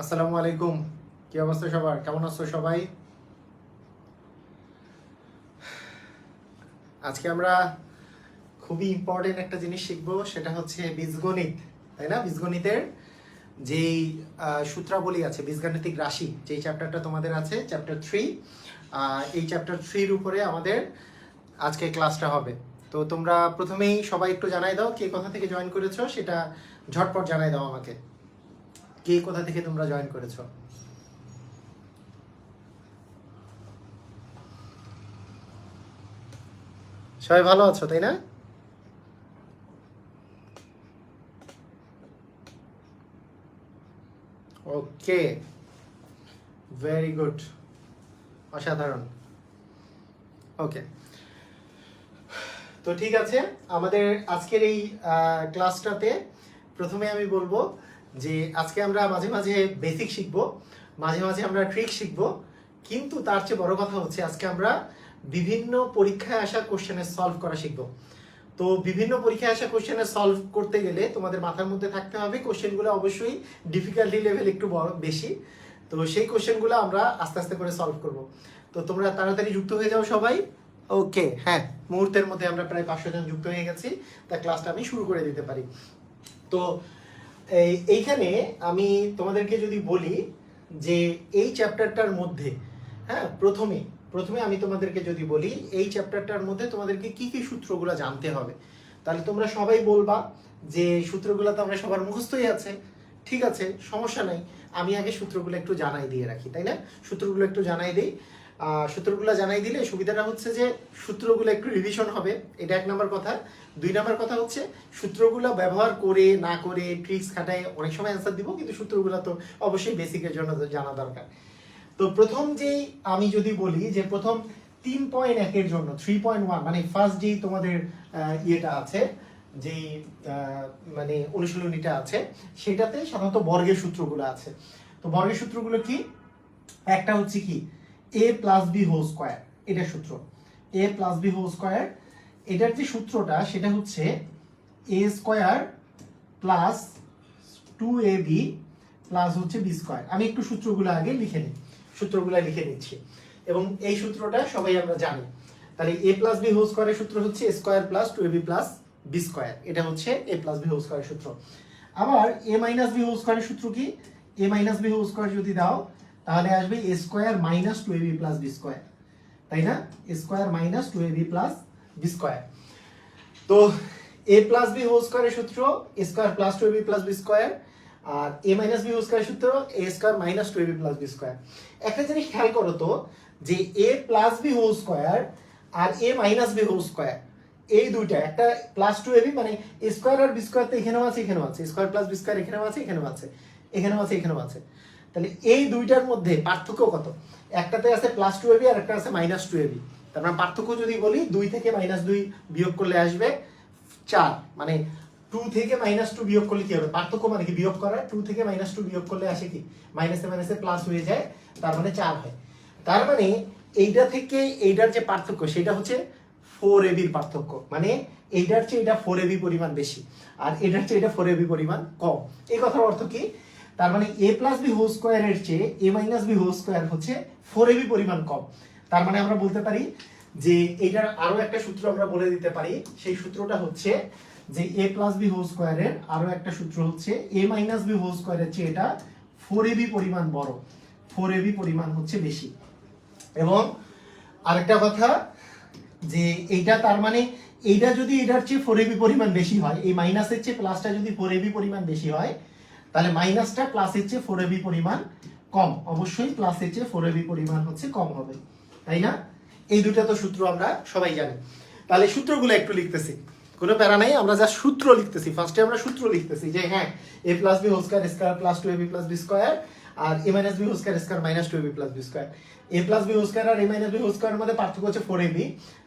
আসসালামু আলাইকুম। কি অবস্থা সবার? কেমন আছো সবাই? আজকে আমরা খুবই ইম্পর্টেন্ট একটা জিনিস শিখবো, সেটা হচ্ছে বীজগণিত, তাই না? বীজগণিতের যেই সূত্রাবলী আছে, বীজগাণিতিক রাশি, যেই চ্যাপ্টারটা তোমাদের আছে, চ্যাপ্টার 3। এই চ্যাপ্টার 3-র উপরে আমাদের আজকে ক্লাসটা হবে। তো তোমরা প্রথমেই সবাই একটু জানাই দাও কে কোথা থেকে জয়েন করেছো, সেটা ঝটপট জানাই দাও আমাকে। কে কোথা থেকে তোমরা জয়েন করেছো? সবাই ভালো আছো, তাই না? ওকে, ভেরি গুড, অসাধারণ। ওকে, তো ঠিক আছে। আমাদের আজকের এই ক্লাসটাতে প্রথমে আমি বলবো যে আজকে আমরা মাঝে মাঝে বেসিক শিখবো, মাঝে মাঝে আমরা ট্রিক শিখবো, কিন্তু তার চেয়ে বড় কথা হচ্ছে আজকে আমরা বিভিন্ন পরীক্ষায় আসা কোশ্চেনের সলভ করা শিখবো। তো বিভিন্ন পরীক্ষায় আসা কোশ্চেনের সলভ করতে গেলে তোমাদের মাথার মধ্যে থাকতে হবে কোশ্চেনগুলো অবশ্যই ডিফিকাল্টি লেভেল একটু বেশি। তো সেই কোশ্চেনগুলো আমরা আস্তে আস্তে করে সলভ করব। তো তোমরা তাড়াতাড়ি যুক্ত হয়ে যাও সবাই। ওকে, হ্যাঁ, মুহূর্তের মধ্যে আমরা প্রায় 500 জন যুক্ত হয়ে গেছি, তা ক্লাসটা আমি শুরু করে দিতে পারি। তো এইখানে আমি তোমাদেরকে যদি বলি যে এই চ্যাপ্টারটার মধ্যে, হ্যাঁ, প্রথমে প্রথমে আমি তোমাদেরকে যদি বলি এই চ্যাপ্টারটার মধ্যে তোমাদেরকে কি কি সূত্রগুলো জানতে হবে, তাহলে তোমরা সবাই বলবা যে সূত্রগুলো তো আমরা সবার মুখস্থই আছে। ঠিক আছে, সমস্যা নাই, আমি আগে সূত্রগুলো একটু জানাই দিয়ে রাখি, তাই না? সূত্রগুলো একটু জানাই দিই। সূত্রগুলো জানাই দিলে সুবিধাটা হচ্ছে যে সূত্রগুলো একটু রিভিশন হবে, এটা 1 নম্বর কথা। 2 নম্বর কথা হচ্ছে সূত্রগুলো ব্যবহার করে না করে ট্রিক্স খাটায় অনেক সময় অ্যান্সার দিব, কিন্তু সূত্রগুলো তো অবশ্যই বেসিকের জন্য জানা দরকার। তো প্রথম যেই আমি যদি বলি যে প্রথম 3.1 এর জন্য 3.1 মানে ফার্স্ট যেই তোমাদের ইয়েটা আছে, যেই মানে অনুশীলনীটা আছে, সেটাতে সাধারণত বর্গের সূত্রগুলো আছে। তো বর্গের সূত্রগুলো কি? একটা হচ্ছে কি a plus B whole square, এটা সূত্র a plus B whole square. এটার যে সূত্রটা সেটা হচ্ছে a square plus 2ab plus হচ্ছে বি স্কোয়ার। আমি একটু সূত্রগুলো আগে লিখে নিই, সূত্রগুলো লিখে নিচ্ছি, এবং এই সূত্রটা সবাই আমরা জানি। তাহলে a প্লাস বি হোল স্কোয়ারের সূত্র হচ্ছে a square plus 2ab plus b square, এটা হচ্ছে a প্লাস বি হোল স্কোয়ারের সূত্র। আবার a মাইনাস বি হোল স্কোয়ারের সূত্র কি? a minus B whole square যদি দাও তাহলে আসবে a square minus 2ab plus b square, তাই না? a square minus 2ab plus b square. তো a প্লাস বি হোল স্কোয়ারের সূত্র a square plus 2ab plus b square, আর a মাইনাস বি হোল স্কোয়ারের সূত্র a square minus 2ab plus b square. একটা জিনিস খেয়াল করো তো, যে a plus B whole square আর a minus B whole square, এই দুইটা, একটা প্লাস 2ab মানে a স্কোয়ার আর বি স্কোয়ার তো এখানেও আছে, এখানেও আছে, স্কোয়ার প্লাস বি স্কোয়ার এখানেও আছে, এখানেও আছে, এখানেও আছে, এখানেও আছে। তাহলে এই দুইটার মধ্যে পার্থক্য কত? একটাতে আছে প্লাস 2ab আর একটা আছে মাইনাস 2ab। তার মানে পার্থক্য যদি বলি 2 থেকে মাইনাস 2 বিয়োগ করলে আসবে 4। মানে 2 থেকে মাইনাস 2 বিয়োগ করলে কি হবে? পার্থক্য মানে কি? বিয়োগ করা। 2 থেকে মাইনাস 2 বিয়োগ করলে আসে কি? মাইনাসে মাইনাসে প্লাস হয়ে যায়, তার মানে 4 হয়। তার মানে এইটা থেকে এইটার যে পার্থক্য সেটা হচ্ছে 4ab এর পার্থক্য। মানে এইটার চেয়ে এটা 4ab পরিমাণ বেশি, আর এটার চেয়ে এটা 4ab পরিমাণ কম। এই কথার অর্থ কি? তার মানে a প্লাস বি হোল স্কোয়ারের চেয়ে a minus B whole square হচ্ছে 4ab পরিমাণ কম। তার মানে আমরা বলতে পারি যে এইটার আরো একটা সূত্র আমরা বলে দিতে পারি, সেই সূত্রটা হচ্ছে যে a প্লাস বি হোল স্কোয়ারের আরো একটা সূত্র হচ্ছে a মাইনাস বি হোল স্কোয়ারের চেয়ে এটা 4ab পরিমাণ বড়, 4ab পরিমাণ হচ্ছে বেশি। এবং আরেকটা কথা যে এইটা, তার মানে এইটা যদি এটার চেয়ে 4ab পরিমাণ বেশি হয়, এই মাইনাসের চেয়ে প্লাসটা যদি 4ab পরিমাণ বেশি হয়, তাহলে মাইনাসটা প্লাসের চেয়ে 4ab পরিমাণ কম, অবশ্যই প্লাসের চেয়ে 4ab পরিমাণ হচ্ছে কম হবে, তাই না? এই দুটো তো সূত্র আমরা সবাই জানি। তাহলে সূত্রগুলো একটু লিখতেছি, কোনো প্যারা নাই, আমরা যা সূত্র লিখতেছি, ফার্স্টে আমরা সূত্র লিখতেছি যে হ্যাঁ a plus B whole square square plus 2ab plus B square, আর a minus B whole square square minus 2ab plus B square. a plus B whole square আর a মাইনাস বি হোল স্কয়ারের মধ্যে পার্থক্য হচ্ছে 4ab,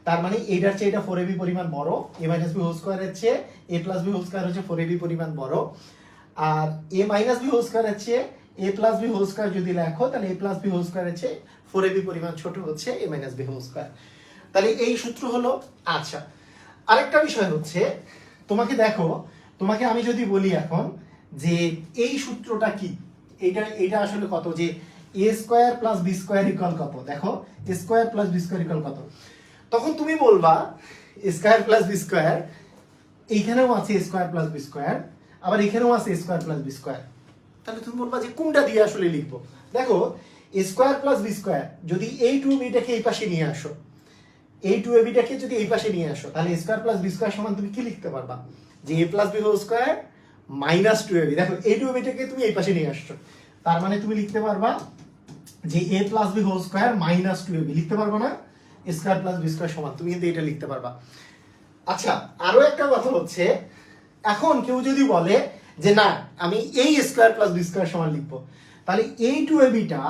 তার মানে এইটার চেয়ে এটা 4ab পরিমাণ বড়, a মাইনাস বি হোল স্কয়ারের চেয়ে a plus B whole square হচ্ছে 4ab পরিমাণ বড়। আর a মাইনাস বি হোল স্কয়ারের চেয়ে a plus B whole square যদি লেখো তাহলে a প্লাস বি হোল স্কয়ারের চেয়ে 4ab পরিমাণ ছোট হচ্ছে a minus B whole square. তাহলে এই সূত্র হলো। আচ্ছা, আরেকটা বিষয় হচ্ছে, তোমাকে দেখো, তোমাকে আমি যদি বলি এখন যে এই সূত্রটা কি, এটা আসলে কত, যে a square plus b square equal কত, দেখো a square plus b square equal কত, তখন তুমি বলবা স্কোয়ার প্লাস বি স্কোয়ার, এইখানেও আছে স্কোয়ার প্লাস বি স্কোয়ার, আবার এখানেও আছে স্কোয়ার প্লাস বি স্কোয়ার, তাহলে তুমি বলবা যে কোনটা দিয়ে আসলে লিখবো। দেখো স্কোয়ার প্লাস বি স্কোয়ার যদি এই টু বিটাকে এই পাশে নিয়ে আসো, এই টু এ বিটাকে যদি এই পাশে নিয়ে আসো, তাহলে স্কোয়ার প্লাস বি স্কোয়ার সমান তুমি কি লিখতে পারবা, যে a plus B whole square minus two a b. দেখো এই টু এ বিটাকে তুমি এই পাশে নিয়ে আসছো, তার মানে তুমি লিখতে পারবা যে a plus B whole square minus two a b, লিখতে পারবা না, স্কোয়ার প্লাস বি স্কোয়ার সমান, তুমি কিন্তু এটা লিখতে পারবা। আচ্ছা আরো একটা কথা হচ্ছে, এখন কেউ যদি বলে যে না আমি এই স্কোয়ার প্লাস বি স্কোয়ার সমান লিখবো, তাহলে এই টু এ বিটা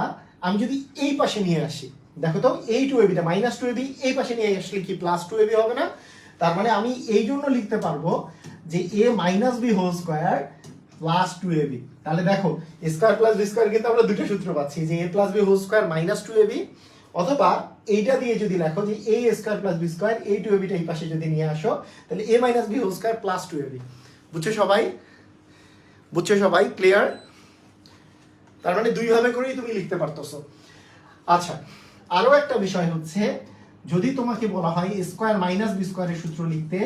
আমি যদি এই পাশে নিয়ে আসি, দেখো তো এই two a beta minus two a b এই পাশে নিয়ে আসলে কি প্লাস টু এ বি হবে না, তার মানে আমি এই জন্য লিখতে পারবো যে a minus B whole square plus two a b. তাহলে দেখো স্কোয়ার প্লাস বি স্কোয়ার কিন্তু আমরা দুটো সূত্র পাচ্ছি, যে a plus B whole square minus two a b, অথবা এইটা দিয়ে যদি লেখো যে a square plus b square এই টু এ বিটা এই পাশে যদি নিয়ে আসো, তাহলে a minus B whole square plus two a b. বুঝছো সবাই, বুঝছো সবাই, ক্লিয়ার? তার মানে দুইভাবে করেই তুমি লিখতে পারতেছো। আচ্ছা আরো একটা বিষয় হচ্ছে, যদি তোমাকে বলা হয় স্কোয়ার মাইনাস বি স্কোয়ারের সূত্র লিখতে,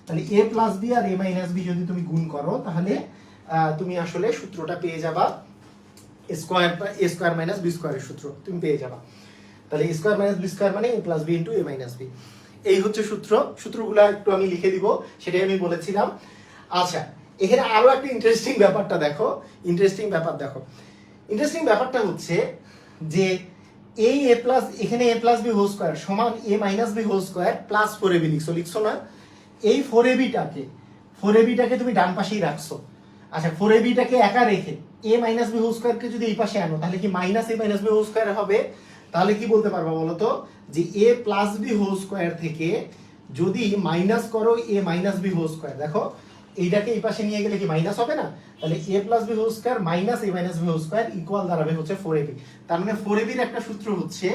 তাহলে a plus B R A minus B যদি তুমি গুণ করো, তাহলে তুমি আসলে সূত্রটা পেয়ে যাবা, স্কোয়ার মাইনাস বি স্কোয়ারের সূত্র তুমি পেয়ে যাবা। তাহলে স্কোয়ার মাইনাস বি স্কোয়ার মানে এ প্লাস বি ইন্টু এ মাইনাস বি, এই হচ্ছে সূত্র। সূত্রগুলো একটু আমি লিখে দিব, সেটাই আমি বলেছিলাম। আচ্ছা এখানে আরো একটা ইন্টারেস্টিং ব্যাপারটা দেখো, ইন্টারেস্টিং ব্যাপারটা হচ্ছে যে এই এ প্লাস, এখানে a plus B whole square সমান a minus B whole square plus four a b লিখছো না, এই ফোর এ বিটাকে তুমি ডান পাশেই রাখছো। আচ্ছা ফোর এ বিটাকে একা রেখে এ মাইনাস বি হোল স্কোয়ারকে যদি এই পাশে আনো, তাহলে কি minus a minus B whole square হবে? তাহলে কি বলতে পারবা বলো তো, যে a plus B whole square থেকে যদি মাইনাস করো এ মাইনাস বি হোল স্কোয়ার, দেখো এইটাকে এই পাশে নিয়ে গেলে কি মাইনাস হবে না, তাহলে a plus B whole square minus a minus B whole square equal দাঁড়াবে হচ্ছে ফোর এ বি। তার মানে ফোর এ বির একটা সূত্র হচ্ছে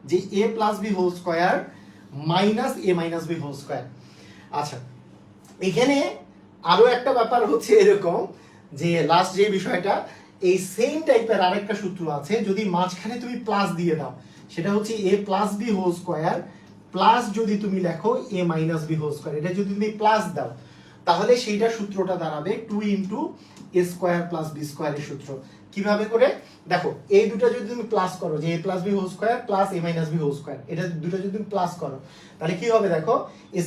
যে a plus B whole square minus a minus B whole square. আচ্ছা এখানে আরো একটা ব্যাপার হচ্ছে এরকম, যে লাস্ট যে বিষয়টা, এই সেম টাইপের আরেকটা সূত্র আছে, যদি মাঝখানে তুমি প্লাস দিয়ে দাও, সেটা হচ্ছে a plus B whole square plus যদি তুমি লেখো a minus B whole square, এটা যদি তুমি প্লাস দাও, তাহলে সেইটা সূত্রটা দাঁড়াবে two into a square plus b স্কোয়ারের সূত্র। কিভাবে করে দেখো, এই দুটো যদি তুমি প্লাস করো, যে a plus B whole square plus a minus B whole square, এটা দুটো যদি তুমি প্লাস করো, তাহলে কি হবে দেখো,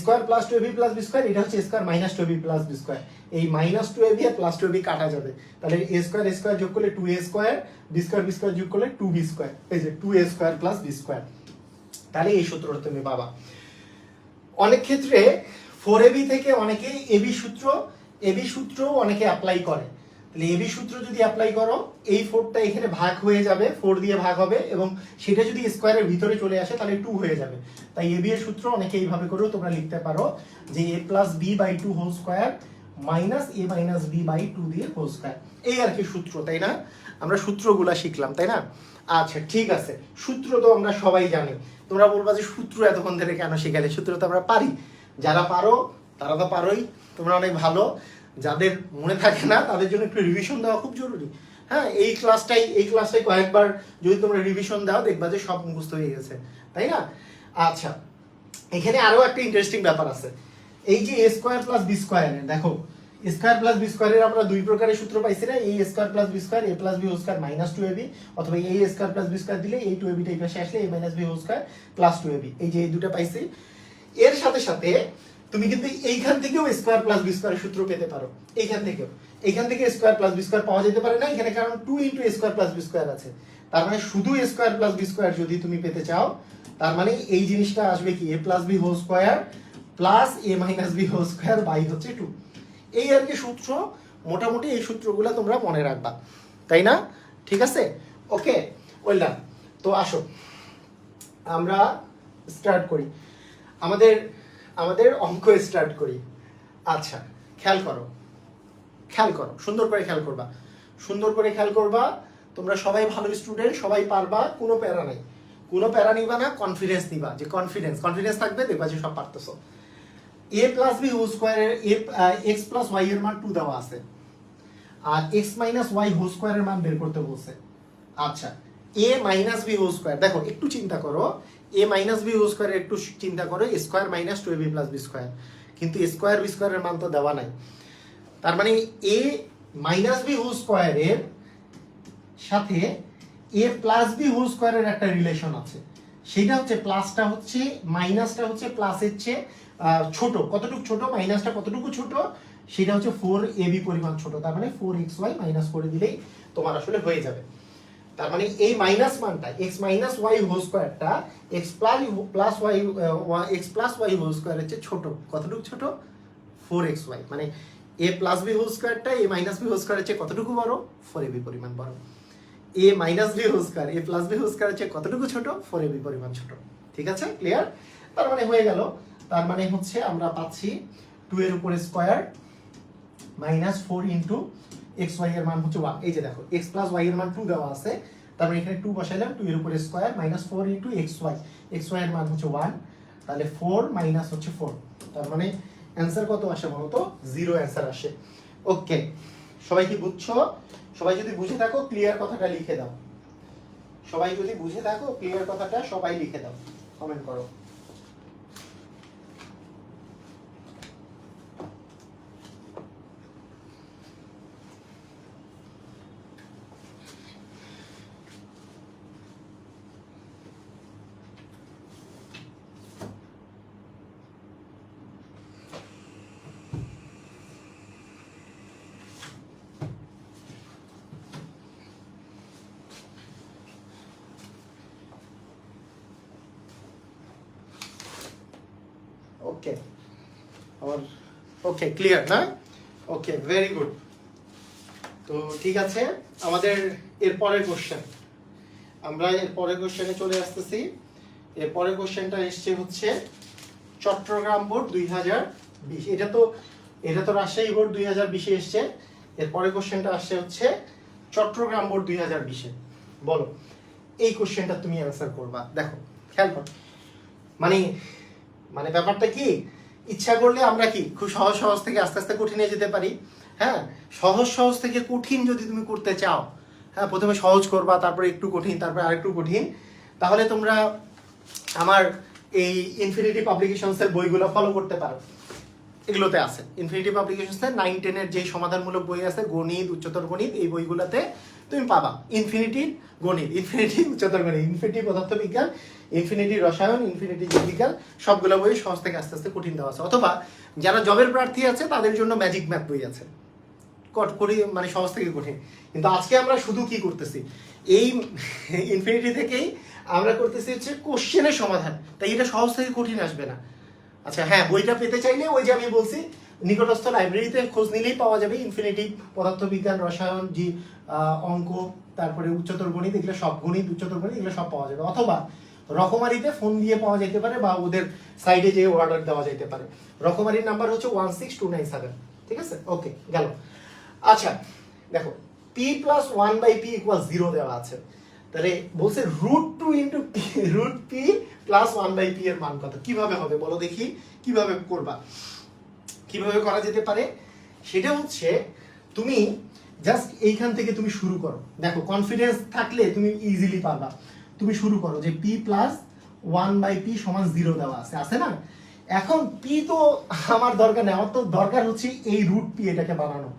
square plus two a B plus b square, এটা হচ্ছে square minus two a B plus b square, এই minus two a B R plus two a B কাটা যাবে, তাহলে এ স্কোয়ার যোগ করলে টু এ স্কোয়ার, বি স্কোয়ার যোগ করলে টু বি স্কোয়ার, এই যে টু এ স্কোয়ার প্লাস বি স্কোয়ার, তাহলে এই সূত্রটা তুমি পাবা। অনেক ক্ষেত্রে ফোর এ বি থেকে অনেকে এবি সূত্র অনেকে অ্যাপ্লাই করে, তাহলে এবি সূত্র যদি অ্যাপ্লাই করো, এই ফোরটা এখানে ভাগ হয়ে যাবে, ফোর দিয়ে ভাগ হবে, এবং সেটা যদি স্কোয়ারের ভিতরে চলে আসে তাহলে টু হয়ে যাবে। তাই এবি এর সূত্র অনেকে এইভাবে করেও তোমরা লিখতে পারো, যে a plus b by two whole square minus a minus b by two দিয়ে হোল স্কোয়ার, এই আর কি সূত্র, তাই না? আমরা সূত্রগুলা শিখলাম, তাই না? আচ্ছা ঠিক আছে, সূত্র তো আমরা সবাই জানি। তোমরা বলবা যে সূত্র এতক্ষণ ধরে কেন শিখালে, সূত্র তো আমরা পারি, যারা পারো তারা তো পারোই, তোমরা অনেক ভালো, যাদের মনে থাকে না তাদের জন্য একটু রিভিশন দেওয়া খুব জরুরি। হ্যাঁ এই ক্লাসটাই কয়েকবার যদি তোমরা রিভিশন দাও, দেখবা যে সব মুখস্থ হয়ে গেছে, তাই না? আচ্ছা এখানে আরো একটা ইন্টারেস্টিং ব্যাপার আছে, এই যে a square plus b square, দেখো স্কোয়ার প্লাস বি স্কোয়ারের আমরা দুই প্রকারের সূত্র পাইছি না, এই square plus b square a plus B whole square minus two a b, অথবা এই স্কোয়ার প্লাস বি স্কোয়ার দিলে এই টু এ বিটা এই পাশে আসলে a minus B whole square plus two a b, এই যে এই দুটো পাইছি। এর সাথে সাথে তুমি কিন্তু এইখান থেকেও স্কোয়ার প্লাস বি স্কোয়ারের সূত্র পেতে পারো, এইখান থেকে স্কোয়ার প্লাস বি স্কোয়ার পাওয়া যেতে পারে না এখানে, কারণ two into square plus b square আছে। তার মানে শুধু স্কোয়ার প্লাস বি স্কোয়ার যদি তুমি পেতে চাও, তার মানে এই জিনিসটা আসবে কি a plus B whole square plus a minus B whole square by হচ্ছে টু। এই আর কি সূত্র, মোটামুটি এই সূত্রগুলো তোমরা মনে রাখবা, তাই না? ঠিক আছে, ওকে ওয়েলডান। তো আসো আমরা স্টার্ট করি, আমাদের অঙ্ক স্টার্ট করি। আচ্ছা খেয়াল করো, সুন্দর করে খেয়াল করবা, তোমরা সবাই ভালো স্টুডেন্ট, সবাই পারবা, কোনো প্যারা নিবা না, কনফিডেন্স নিবা, যে কনফিডেন্স থাকবে, দেখবা যে সব পারতেছো। এ প্লাস বি হোল স্কোয়ারের এক্স প্লাস ওয়াই এর মান 2 দেওয়া আছে। আর এক্স মাইনাস ওয়াই হোল স্কোয়ারের মান বের করতে বলছে। আচ্ছা, এ মাইনাস বি হোল স্কোয়ার, দেখো একটু চিন্তা করো, এ মাইনাস বি হোল স্কোয়ার একটু চিন্তা করো, square minus two a B plus b square, কিন্তু স্কোয়ার বি স্কোয়ারের মান তো দেওয়া নাই। তার মানে এ মাইনাস বি হোল স্কোয়ারের সাথে এ প্লাস বি হোল স্কোয়ারের একটা রিলেশন আছে, সেটা হচ্ছে প্লাসটা হচ্ছে মাইনাসটা হচ্ছে প্লাসের চেয়ে ছোট। কতটুকু ছোট? মাইনাসটা কতটুকু ছোট? সেটা হচ্ছে 4ab পরিমাণ ছোট। তার মানে 4xy মাইনাস করে দিলেই তোমার আসলে হয়ে যাবে। তার মানে এই মাইনাস মানটা x মাইনাস ওয়াই হোল স্কোয়ারটা x প্লাস ওয়াই হোল স্কোয়ারের চেয়ে ছোট। কতটুকু ছোট? 4xy। মানে a প্লাস বি হোল স্কোয়ারটা a মাইনাস বি হোল স্কোয়ারের চেয়ে কতটুকু বড়? 4ab পরিমাণ বড়। a minus B whole square a plus B whole স্কোয়ারের চেয়ে কতটুকু ছোট? 4ab পরিমাণ ছোট। ঠিক আছে, ক্লিয়ার? তার মানে হয়ে গেল, তার মানে হচ্ছে আমরা পাচ্ছি 2 এর উপরে square minus 4 into x y এর মান হচ্ছে 1। এই যে দেখো এক্স প্লাস ওয়াই এর মান 2 দেওয়া আছে, তার মানে এখানে 2 বসাইলাম, 2 এর উপরে square minus 4 into x y এর মান হচ্ছে 1, তাহলে 4 মাইনাস হচ্ছে 4, তার মানে অ্যান্সার কত আসে বলো তো? 0 অ্যান্সার আসে। ওকে, সবাই কি বুঝছো? সবাই যদি বুঝে থাকো ক্লিয়ার কথাটা লিখে দাও। সবাই যদি বুঝে থাকো ক্লিয়ার কথাটা সবাই লিখে দাও, কমেন্ট করো। ওকে, আমার ওকে ক্লিয়ার না? ওকে, ভেরি গুড। তো ঠিক আছে, আমাদের এর পরের কোশ্চেন, আমরা এর পরের কোশ্চেনে চলে আসতেছি। এর পরের কোশ্চেনটা এসছে হচ্ছে চট্টগ্রাম বোর্ড 2020। এটা তো রাজশাহী বোর্ড 2020-এ এসছে। এর পরের কোশ্চেনটা আসছে হচ্ছে চট্টগ্রাম বোর্ড 2020-এ। বলো এই কোশ্চেনটা তুমি অ্যান্সার করবা। দেখো খেয়াল করো, মানে ব্যাপারটা কি, ইচ্ছা করলে আমরা কি খুব সহজ সহজ থেকে আস্তে আস্তে কঠিনে যেতে পারি। হ্যাঁ, সহজ থেকে কঠিন যদি তুমি করতে চাও, হ্যাঁ প্রথমে সহজ করবা, তারপরে একটু কঠিন, তারপরে আরেকটু কঠিন, তাহলে তোমরা আমার এই ইনফিনিটি পাবলিকেশনসের বইগুলো ফলো করতে পারো। এগুলোতে আছে ইনফিনিটি পাবলিকেশনসের 9-10-এর যে সমাধানমূলক বই আছে, গণিত, উচ্চতর গণিত, এই বইগুলোতে তুমি পাবা ইনফিনিটি গণিত, ইনফিনিটি উচ্চতর গণিত, ইনফিনিটি পদার্থবিজ্ঞান, ইনফিনিটি রসায়ন, ইনফিনিটি জীববিজ্ঞান, সবগুলো বই সহজ থেকে আস্তে আস্তে কঠিন দেওয়া আছে। অথবা যারা জবের প্রার্থী আছে তাদের জন্য ম্যাজিক ম্যাথ বই আছে, মানে সহজ থেকে কঠিন। কিন্তু আজকে আমরা শুধু কি করতেছি, এই ইনফিনিটি থেকেই আমরা করতেছি হচ্ছে কোশ্চেনের সমাধান, তাই এটা সহজ থেকে কঠিন আসবে না। আচ্ছা হ্যাঁ, বইটা পেতে চাইলে ওই যে আমি বলছি নিকটস্থ লাইব্রেরিতে খোঁজ নিলেই পাওয়া যাবে। ইনফিনিটি পদার্থবিজ্ঞান, রসায়ন, অঙ্ক, তারপরে উচ্চতর গণিত, এগুলো সব গণিত, উচ্চতর গণিত, এগুলো সব পাওয়া যাবে। অথবা রকমারিতে ফোন দিয়ে পাওয়া যেতে পারে, বা ওদের সাইডে যে অর্ডার দেওয়া যেতে পারে। রকমারির নাম্বার হচ্ছে 16297। ঠিক আছে, ওকে গেল। আচ্ছা দেখো, পি প্লাস 1/p = 0 দেওয়া আছে, তাহলে বলছে √2 ইন্টু √p প্লাস 1/p এর মান কত? কিভাবে হবে বলো দেখি, কিভাবে করবা, কিভাবে করা যেতে পারে? সেটা হচ্ছে তুমি জাস্ট এইখান থেকে তুমি শুরু করো। দেখো কনফিডেন্স থাকলে তুমি ইজিলি পারবা। তুমি শুরু করো যে p প্লাস 1/p = 0 দেওয়া আছে না? এখন p তো আমার দরকার নেই, আমার তো দরকার হচ্ছে এই √p এটাকে বানানো।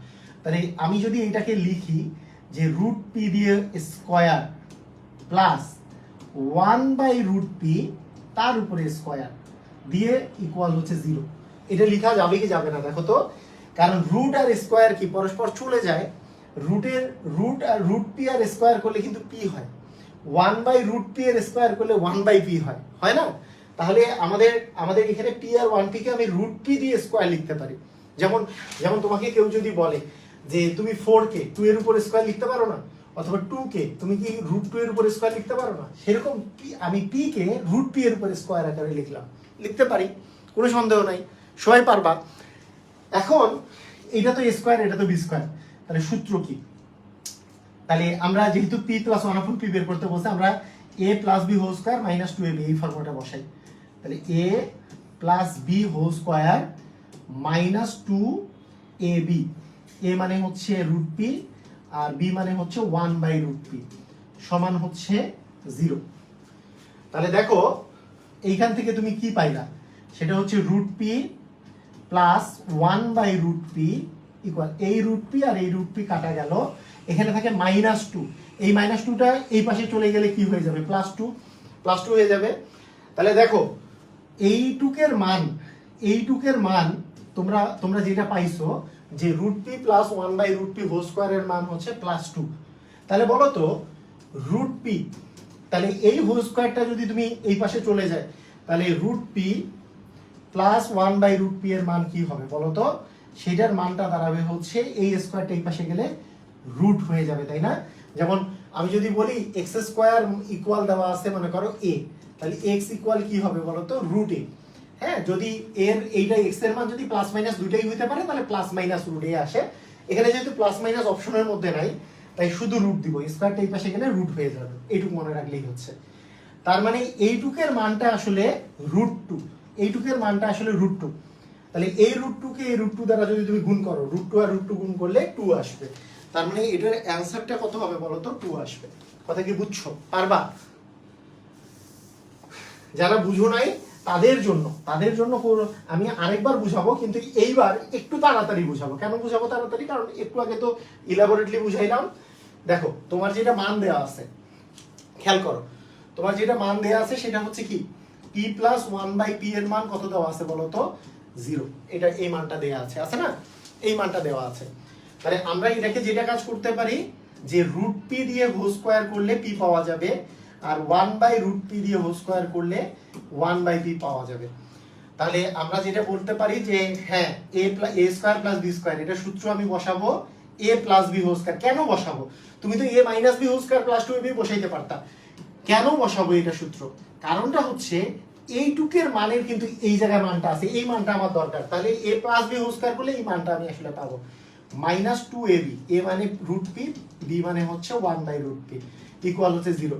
তাহলে আমি যদি এটাকে লিখি যে √p দিয়ে স্কয়ার প্লাস 1/√p তার উপরে স্কয়ার দিয়ে ইকুয়াল হচ্ছে 0, এটা লেখা যাবে কি যাবে না দেখো তো? কারণ রুট আর স্কয়ার কি পরস্পর চলে যায়, রুট আর √p আর স্কয়ার করলে কিন্তু p হয়, 1/√p এর স্কয়ার করলে 1/p হয় না? তাহলে আমাদের এখানে p আর 1p কে আমি √p দিয়ে স্কয়ার লিখতে পারি। যেমন তোমাকে কেউ যদি বলে যে তুমি 4 কে 2 এর উপর স্কয়ার লিখতে পারো না, অথবা 2 কে তুমি কি √2 এর উপর স্কয়ার লিখতে পারো না, সেরকম আমি p কে √p এর উপর স্কয়ার আকারে লিখতে পারি, কোনো সন্দেহ নাই, সবাই পারবা। এখন এটা তো স্কয়ার, এটা তো বি স্কয়ার, তাহলে সূত্র কি? তাহলে আমরা যেহেতু p + 1/p বের করতে বলছে, আমরা a + b whole square minus 2ab এই ফর্মুলাটা বসাই। তাহলে a + b whole square minus 2ab এ মানে হচ্ছে রুট পি আর বি মানে হচ্ছে 1/√p সমান হচ্ছে 0। তাহলে দেখো এইখান থেকে তুমি কি পাইলা, সেটা হচ্ছে root p plus 1/√p equal এই রুট পি আর এই রুট পি কাটা গেল, এখানে থাকে -2, এই -2টা এই পাশে চলে গেলে কি হয়ে যাবে, +2 হয়ে যাবে। তাহলে দেখো এইটুকের মান তোমরা যেটা পাইছো যে root p plus 1/√p whole স্কোয়ারের মান হচ্ছে +2। তাহলে বলো তো রুট পি, তাহলে এই হোল স্কোয়ারটা যদি তুমি এই পাশে চলে যায় তাহলে রুট পি প্লাস 1/√p এর মান কি হবে বলো তো, সেটার মানটা দাঁড়াবে হচ্ছে এই স্কোয়ারটা এই পাশে গেলে রুট হয়ে যাবে, তাই না? যেমন আমি যদি বলি এক্স স্কোয়ার ইকুয়াল দেওয়া আছে মনে করো এ, তাহলে এক্স ইকুয়াল কি হবে বলো তো, রুট এ। হ্যাঁ, যদি এইটা এক্স এর মান যদি প্লাস মাইনাস দুইটাই হইতে পারে তাহলে প্লাস মাইনাস রুট এ আসে। এখানে যেহেতু প্লাস মাইনাস অপশনের মধ্যে নাই তাই শুধু রুট দিব, স্কোয়ারটা এই পাশে গেলে রুট হয়ে যাবে, এইটুকু মনে রাখলেই হচ্ছে। তার মানে এইটুকের মানটা আসলে √2, এইটুকের মানটা আসলে √2। তাহলে এই √2 কে এই √2 দ্বারা যদি তুমি গুণ করো, √2 আর √2 গুণ করলে 2 আসবে। তার মানে এটার অ্যানসারটা কত হবে বলো তো, 2 আসবে। কথা কি বুঝছো? পারবা? যারা বুঝো নাই তাদের জন্য আমি আরেকবার বুঝাবো, কিন্তু এইবার একটু তাড়াতাড়ি বুঝাবো। কেন বুঝাবো তাড়াতাড়ি? কারণ একটু আগে তো ইলাবোরেটলি বুঝাইলাম। দেখো তোমার যেটা মান দেওয়া আছে, খেয়াল করো, তোমার যেটা মান দেওয়া আছে সেটা হচ্ছে কি, p প্লাস 1/p এর মান কত দেওয়া আছে বলো তো, 0। এটা এই মানটা দেওয়া আছে না, এই মানটা দেওয়া আছে। তাহলে আমরা এটাকে যেটা কাজ করতে পারি যে √p দিয়ে হোল স্কোয়ার করলে p পাওয়া যাবে, আর 1/√p দিয়ে হোল স্কোয়ার করলে 1/p পাওয়া যাবে। তাহলে আমরা যেটা বলতে পারি যে হ্যাঁ a square plus b square, এটা সূত্র আমি বসাবো a plus b whole square. কেন বসাবো? তুমি তো a minus b whole square plus 2ab বসাইতে পারতা। কেন বসাবো এটা সূত্র? কারণটা হচ্ছে এইটুকের মানের কিন্তু এই জায়গায় মানটা আছে, এই মানটা আমার দরকার। তাহলে a plus b whole square করলে এই মানটা আমি আসলে পাবো -2ab, a মানে √p, b মানে হচ্ছে 1/√p ইকুয়াল হচ্ছে 0।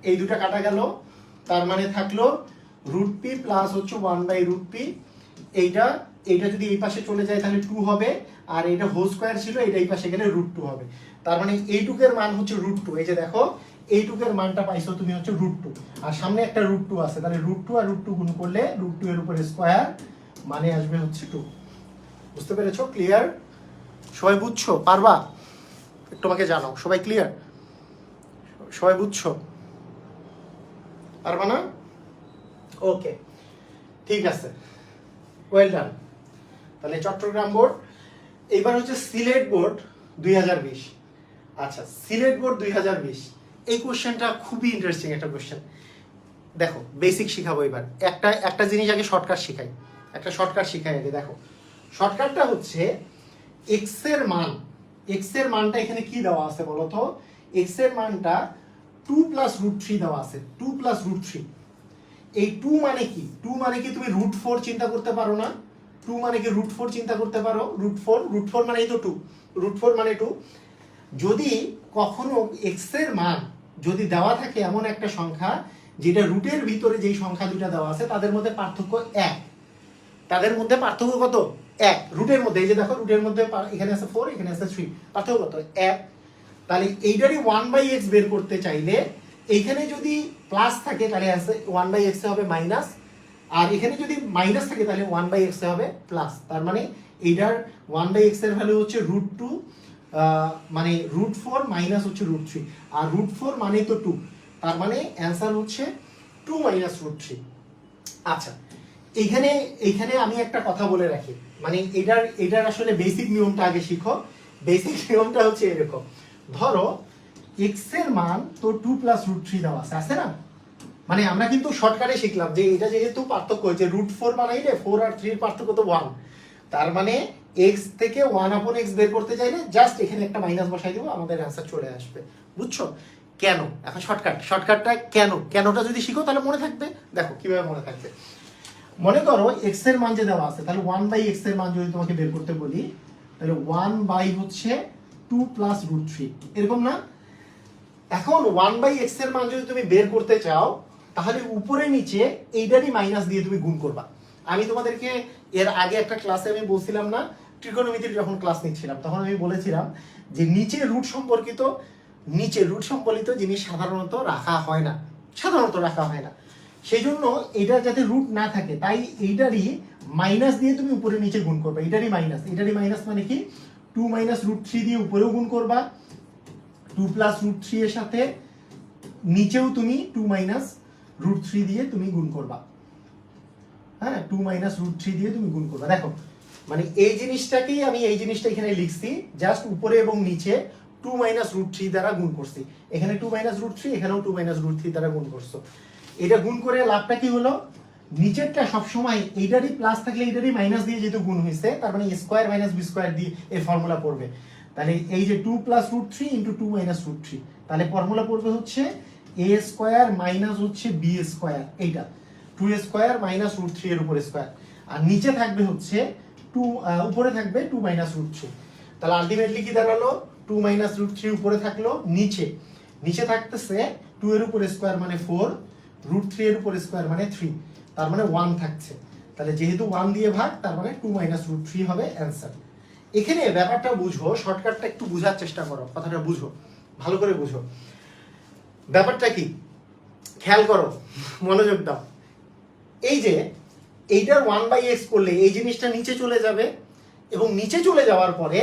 এই দুটো কাটা গেল, তার মানে থাকলো √p প্লাস হচ্ছে 1/√p। এইটা যদি এই পাশে চলে যায় তাহলে 2 হবে, আর এটা হোল স্কোয়ার ছিল, এটা এই পাশে গেলে √2 হবে। তার মানে এইটুকের মান হচ্ছে √2। এই যে দেখো এইটুকের মানটা পাইছো তুমি হচ্ছে √2, আর সামনে একটা √2 আছে, তাহলে √2 আর √2 গুণ করলে √2 এর উপরে স্কোয়ার মানে আসবে হচ্ছে 2। বুঝতে পেরেছো? ক্লিয়ার? সবাই বুঝছো? পারবা? একটু আমাকে জানাও, সবাই ক্লিয়ার? সবাই বুঝছো? পারবা না? ওকে, ঠিক আছে, ওয়েল ডান। তাহলে চট্টগ্রাম বোর্ড। এইবার হচ্ছে সিলেট বোর্ড 2020। আচ্ছা, সিলেট বোর্ড 2020, এই কোশ্চেনটা খুবই ইন্টারেস্টিং একটা কোশ্চেন। দেখো বেসিক শিখাবো এবার, একটা জিনিস আগে শর্টকাট শিখাই, আগে। দেখো শর্টকাটটা হচ্ছে এক্স এর মানটা এখানে কি দেওয়া আছে বলো তো, এক্স এর মানটা 2 + √3 দেওয়া আছে, 2 + √3। এই 2 মানে কি? 2 মানে কি তুমি √4 চিন্তা করতে পারো না? 2 মানে কি √4 চিন্তা করতে পারো? √4 মানেই তো 2, √4 মানে 2। যদি কখনো এক্স এর মান যদি দেওয়া থাকে এমন একটা সংখ্যা যেটা রুটের ভিতরে যেই সংখ্যা দুটো দেওয়া আছে তাদের মধ্যে পার্থক্য 1, তাদের মধ্যে পার্থক্য কত? 1 রুটের মধ্যে। এই যে দেখো রুটের মধ্যে এখানে আছে 4, এখানে আছে 3, পার্থক্য কত? 1। তাহলে এইটারই 1/x বের করতে চাইলে এইখানে যদি প্লাস থাকে তাহলে 1/x হবে মাইনাস, আর এখানে যদি মাইনাস থাকে তাহলে 1/x হবে প্লাস। তার মানে এইটার 1/x এর ভ্যালু হচ্ছে √2, মানে √4 মাইনাস হচ্ছে √3, আর √4 মানে তো 2, তার মানে অ্যান্সার হচ্ছে 2 - √3। আচ্ছা, এইখানে আমি একটা কথা বলে রাখি, মানে এটার আসলে বেসিক নিয়মটা আগে শিখো। বেসিক নিয়মটা হচ্ছে এরকম, ধরো x এর মান তো 2 + √3 দেওয়া আছে না? মানে আমরা কিন্তু শর্টকাটে শিখলাম যে এটা যেহেতু পার্থক্য হয়েছে, √4 বানাইলে 4 আর 3 এর পার্থক্য তো 1, তার মানে x থেকে 1/x বের করতে চাইলে জাস্ট এখানে একটা মাইনাস বসাই দিব, আমাদের অ্যান্সার চলে আসবে। বুঝছো? কেন? এখন শর্টকাটটা কেনটা যদি শিখো তাহলে মনে থাকবে। দেখো কিভাবে মনে থাকবে। মনে করো x এর মান যে দেওয়া আছে, তাহলে 1/x এর মান যদি তোমাকে বের করতে বলি তাহলে 1/2 + √3, এরকম না? এখন 1/x এর মান যদি তুমি বের করতে চাও তাহলে উপরে নিচে এইটারই মাইনাস দিয়ে তুমি গুণ করবা। আমি তোমাদেরকে এর আগে একটা ক্লাসে আমি বলছিলাম না, ট্রিগোনোমেট্রির যখন ক্লাস নিচ্ছিলাম তখন আমি বলেছিলাম যে নিচে রুট সম্পর্কিত জিনিস সাধারণত রাখা হয় না, সেই জন্য এটা যাতে রুট না থাকে তাই এইটারই মাইনাস দিয়ে তুমি উপরে নিচে গুণ করবে। এটারই মাইনাস মানে কি 2 মাইনাস রুট 3 দিয়ে উপরেও গুণ করবা, 2 প্লাস রুট 3 এর সাথে নিচেও তুমি 2 মাইনাস রুট 3 দিয়ে তুমি গুণ করবা। হ্যাঁ, 2 মাইনাস রুট 3 দিয়ে তুমি গুণ করবা। দেখো মানে এই জিনিসটাকেই আমি এই জিনিসটা এখানে লিখছি, জাস্ট উপরে এবং নিচে 2 মাইনাস রুট 3 দ্বারা গুণ করছি। এখানে 2 মাইনাস রুট 3, এখানেও 2 মাইনাস রুট 3 দ্বারা গুণ করছো। এটা গুণ করে লাভটা কি হলো, নিচেরটা সবসময় এইটারই প্লাস থাকলে এইটারই মাইনাস দিয়ে যেহেতু গুণ হয়েছে, তার মানে a square minus b square দিয়ে এই ফর্মুলা পড়বে। তাহলে এই যে 2 plus root 3 into 2 minus root 3, তাহলে ফর্মুলা পড়বে হচ্ছে a স্কয়ার মাইনাস হচ্ছে b স্কয়ার, এইটা 2 স্কয়ার মাইনাস রুট 3 এর উপরে স্কয়ার, আর নিচে থাকবে হচ্ছে 2, উপরে থাকবে 2 মাইনাস রুট 3। তাহলে আলটিমেটলি কি দাঁড়ালো, 2 মাইনাস রুট 3 উপরে থাকলো, নিচে থাকতেছে 2 এর উপরে স্কয়ার মানে 4, রুট 3 এর উপরে স্কয়ার মানে 3, তার মানে 1 থাকছে। তাহলে যেহেতু 1 দিয়ে ভাগ, তার মানে 2 মাইনাস রুট 3 হবে অ্যান্সার। এখানে ব্যাপারটা বুঝো, শর্টকাটটা একটু বোঝার চেষ্টা করো, কথাটা বুঝো, ভালো করে বুঝো। ব্যাপারটা কি খেয়াল করো, মনোযোগ দাও। এই যে এইটার 1/x করলে এই জিনিসটা নিচে চলে যাবে, এবং নিচে চলে যাওয়ার পরে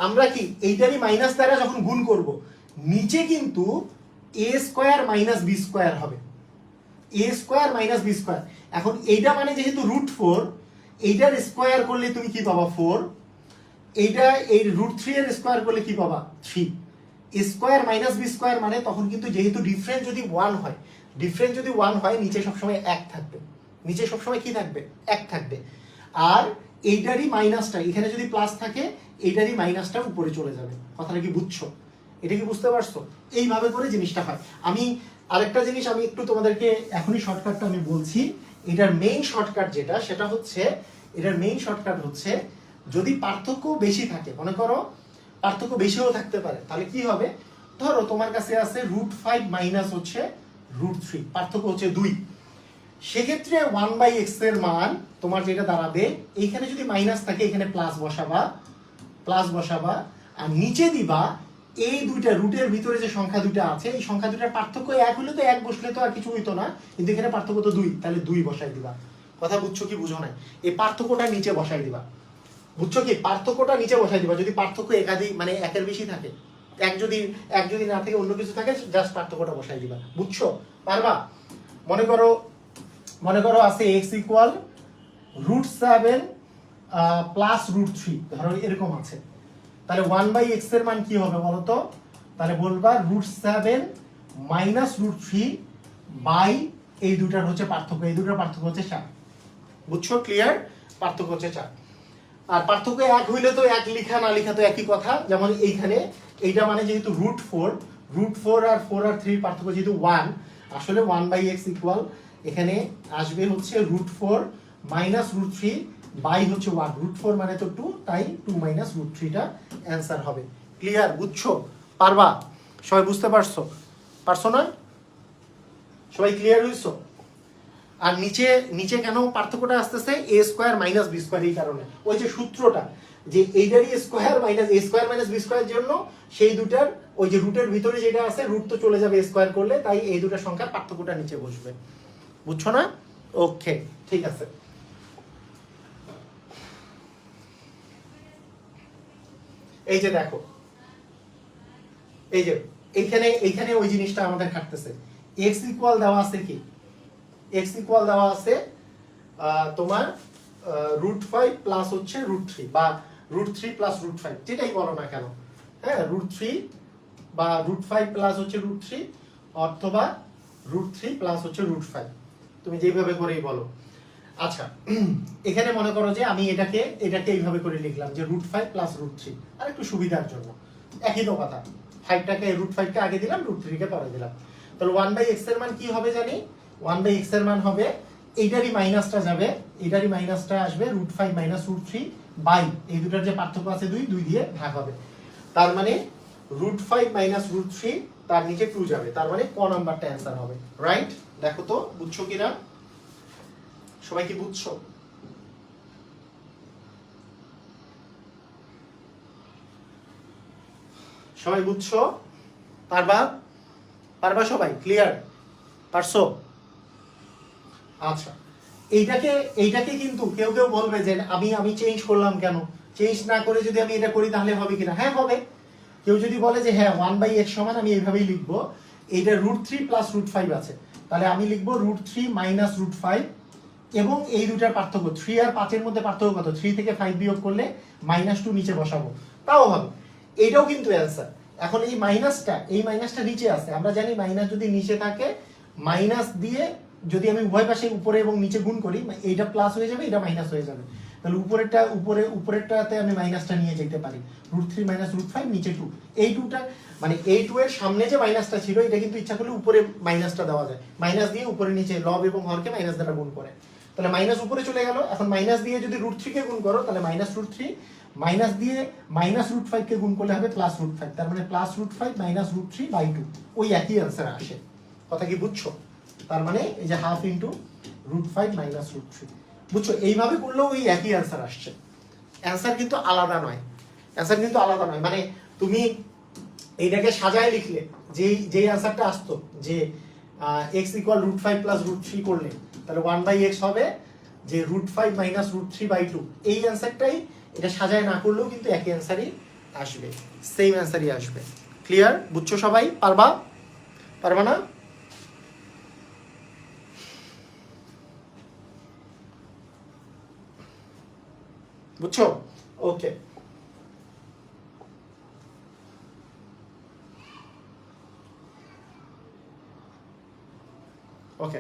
আমরা কি এইটারই মাইনাস দ্বারা যখন গুণ করব, নিচে কিন্তু a square minus b square হবে, a square minus b square. এখন এইটা মানে যেহেতু রুট 4, এইটার স্কয়ার করলে তুমি কি পাবা 4, এইটা এই রুট 3 এর স্কয়ার করলে কি পাবা 3। a square minus b square মানে তখন কিন্তু যেহেতু ডিফারেন্স যদি 1 হয়, নিচে সবসময় 1 থাকবে, নিচে সবসময় কি থাকবে 1 থাকবে। আর এইটারই মাইনাসটা এখানে যদি প্লাস থাকে, এইটারই মাইনাসটা উপরে চলে যাবে। কথাটা কি বুঝছো? এটা কি বুঝতে পারছো? এইভাবে করে জিনিসটা হয়। আমি আরেকটা জিনিস আমি একটু তোমাদেরকে এখনই শর্টকাটটা আমি বলছি। এটার মেইন শর্টকাট যেটা, সেটা হচ্ছে এটার মেইন শর্টকাট হচ্ছে যদি পার্থক্য বেশি থাকে, মনে করো পার্থক্য বেশিও থাকতে পারে, তাহলে কি হবে, ধরো তোমার কাছে আছে রুট 5 মাইনাস হচ্ছে রুট 3, পার্থক্য হচ্ছে 2, সেক্ষেত্রে 1/x এর মান তোমার যেটা দাঁড়াবে, এইখানে যদি মাইনাস থাকে এখানে প্লাস বসাবা, আর নিচে দিবা এই দুইটা রুটের ভিতরে যে সংখ্যা দুটো আছে, এই সংখ্যা দুটার পার্থক্য 1 হলে তো 1 বসলে তো আর কিছু হইতো না, কিন্তু এখানে পার্থক্য তো 2, তাহলে 2 বসাই দিবা। কথা বুঝছো কি বুঝো না? এই পার্থক্যটা নিচে বসাই দিবা, বুঝছো কি? পার্থক্যটা নিচে বসাই দিবা। যদি পার্থক্য একাধিক মানে একের বেশি থাকে, এক যদি না থাকে অন্য কিছু থাকে, জাস্ট পার্থক্যটা বসাই দিবা। বুঝছো? পারবা? মনে করো আছে x equal root 7 plus root 3, ধরো এরকম আছে, তাহলে 1/x এর মান কি হবে বলো তো? তাহলে বলবা রুট 7 মাইনাস রুট 3 বাই এই দুটার হচ্ছে পার্থক্য, এই দুটার পার্থক্য হচ্ছে 4। বুঝছো? ক্লিয়ার? পার্থক্য হচ্ছে 4। আর পার্থক্য 1 হইলে তো 1 লিখা না লিখা তো একই কথা। যেমন এইখানে এইটা মানে যেহেতু রুট 4 আর 4 আর 3 পার্থক্য যেহেতু 1, আসলে 1/x ইকুয়াল এখানে আসবে হচ্ছে রুট 4 মাইনাস রুট 3 বাই হচ্ছে 1, রুট 4 মানে তো 2, তাই 2 মাইনাস রুট 3টা অ্যান্সার হবে। ক্লিয়ার? বুঝছো? পারবা? সবাই বুঝতে পারছো না? সবাই ক্লিয়ার হইছো? আর নিচে কেন পার্থক্যটা আসতেছে, a square minus b square, এই কারণে ওই যে সূত্রটা যে এইটারই square minus a square minus b square জন্য সেই দুটার ওই যে রুটের ভিতরে যেটা আছে, রুট তো চলে যাবে স্কয়ার করলে, তাই এই দুটো সংখ্যার পার্থক্যটা নিচে বসবে। বুঝছো না? ওকে, ঠিক আছে। এই যে দেখো, এই যে এইখানে ওই জিনিসটা আমাদের খাটতেছে। x ইকুয়াল দেওয়া আছে কি, x ইকুয়াল দেওয়া আছে তোমার রুট 5 প্লাস হচ্ছে রুট 3 বা রুট 3 প্লাস রুট 5, যেটাই বলো না কেন। হ্যাঁ, রুট 3 বা রুট 5 প্লাস হচ্ছে রুট 3, অথবা রুট 3 প্লাস হচ্ছে রুট 5, তুমি যেভাবে করেই বলো। আচ্ছা, এখানে মনে করো যে আমি এটাকে এইভাবে করে লিখলাম যে রুট 5 প্লাস রুট 3, আর একটু সুবিধার জন্য একই তো কথা, 5টাকে রুট 5কে আগে দিলাম, রুট 3কে পরে দিলাম। তাহলে 1/x এর মান কি হবে জানি? 1/x এর মান হবে এইটারই মাইনাসটা যাবে, এইটারই মাইনাসটা আসবে রুট 5 মাইনাস রুট 3 বাই এই দুটার যে পার্থক্য আছে 2 দিয়ে ভাগ হবে। তার মানে রুট 5 মাইনাস রুট 3, তার নিচে 2 যাবে, তার মানে ক নাম্বারটা অ্যান্সার হবে। রাইট? দেখো তো বুঝছো কিনা, সবাই কি বুঝছো? সবাই বুঝছো? পারবা? পারবা সবাই? ক্লিয়ার? পারছো? আচ্ছা, এইটাকে কিন্তু কেউ কেউ বলবে যে আমি চেঞ্জ করলাম কেন, চেঞ্জ না করে যদি আমি এটা করি তাহলে হবে কিনা? হ্যাঁ হবে। কেউ যদি বলে যে হ্যাঁ 1/x সমান আমি এইভাবেই লিখবো, এইটা √3 প্লাস √5 আছে, তাহলে আমি লিখবো √3 মাইনাস √5, এবং এই দুটার পার্থক্য 3 আর 5 এর মধ্যে পার্থক্য কত? 3 থেকে 5 বিয়োগ করলে -2 নিচে বসাবো, তাও হবে। এইটাও কিন্তু অ্যান্সার। এখন এই মাইনাসটা নিচে আছে, আমরা জানি মাইনাস যদি নিচে থাকে, মাইনাস দিয়ে যদি আমি উভয় পাশে উপরে এবং নিচে গুণ করি, এইটা প্লাস হয়ে যাবে, এটা মাইনাস হয়ে যাবে, তাহলে উপরেরটাতে আমি মাইনাসটা নিয়ে যেতে পারি, √3 মাইনাস √5 নিচে 2। এই 2টা মানে এই 2 এর সামনে যে মাইনাসটা ছিল এটা কিন্তু ইচ্ছা করলে উপরে মাইনাসটা দেওয়া যায়, মাইনাস দিয়ে উপরে নিচে লব এবং হরকে মাইনাস দ্বারা গুণ করে, তাহলে মাইনাস উপরে চলে গেল। এখন মাইনাস দিয়ে যদি √3 কে গুণ করো তাহলে -√3, মাইনাস দিয়ে -√5 কে গুণ করলে হবে +√5, তার মানে +√5 -√3/2, ওই একই অ্যান্সার আসে। কথা কি বুঝছো? তার মানে এই যে হাফ ইন্টু √5 -√3, বুঝছো? এইভাবে করলেও ওই একই অ্যান্সার আসছে, অ্যান্সার কিন্তু আলাদা নয়, অ্যান্সার কিন্তু আলাদা নয়। মানে তুমি এইটাকে সাজায় লিখলে যেই অ্যান্সারটা আসতো যে x = √5 + √3 করলে তাহলে 1/x হবে যে √5 -√3/2, এই অ্যান্সারটাই এটা সাজায় না করলেও কিন্তু একই অ্যান্সারই আসবে, সেম অ্যান্সারই আসবে। ক্লিয়ার? বুঝছো সবাই? পারবা? পারবা না? বুঝছো? ওকে, ওকে,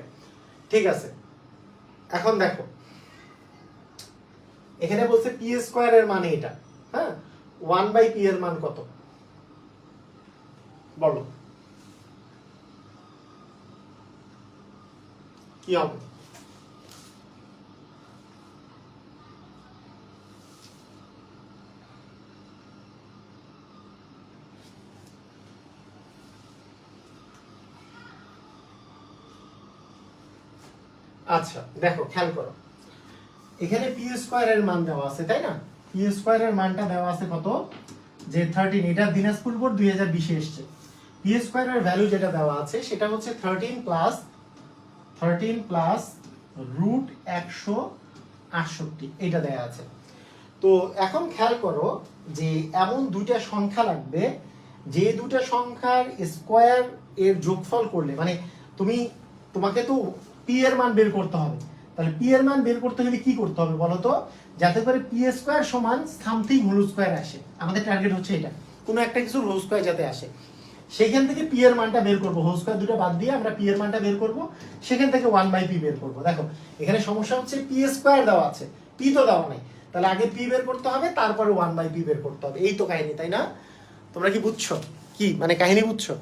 ঠিক আছে। এখন দেখো এখানে বলছে p² এর মানে এটা, হ্যাঁ, 1/p এর মান কত বলো, কি হবে? আচ্ছা দেখো, খেয়াল করো, এখানে p² এর মান দেওয়া আছে, তাই না? p² এর মানটা দেওয়া আছে কত? যে 13, এটা দিনাজপুর বোর্ড 2020 এ এসেছে। p² এর ভ্যালু যেটা দেওয়া আছে সেটা হচ্ছে 13 প্লাস √168, এটা দেয়া আছে। তো এখন খেয়াল করো যে এমন দুইটা সংখ্যা লাগবে, যে দুটা সংখ্যার স্কয়ার এর যোগফল করলে, মানে তোমাকে তো p এর মান বের করতে হবে, তাহলে p এর মান বের করতে গেলে কি করতে হবে বলো তো? যাতে করে p² সমান সামথিং হোল স্কয়ার আসে, আমাদের টার্গেট হচ্ছে এটা, কোনো একটা কিছুর হোল স্কয়ার যাতে আসে, সেখান থেকে p এর মানটা বের করব, হোল স্কয়ার দুটো বাদ দিয়ে আমরা p এর মানটা বের করব, সেখান থেকে 1/p বের করব। দেখো এখানে সমস্যা হচ্ছে p² দেওয়া আছে, p তো দেওয়া নাই, তাহলে আগে p বের করতে হবে, তারপরে 1/p বের করতে হবে, এই তো কাহিনী, তাই না? তোমরা কি বুঝছো? কি মানে কাহিনী বুঝছো?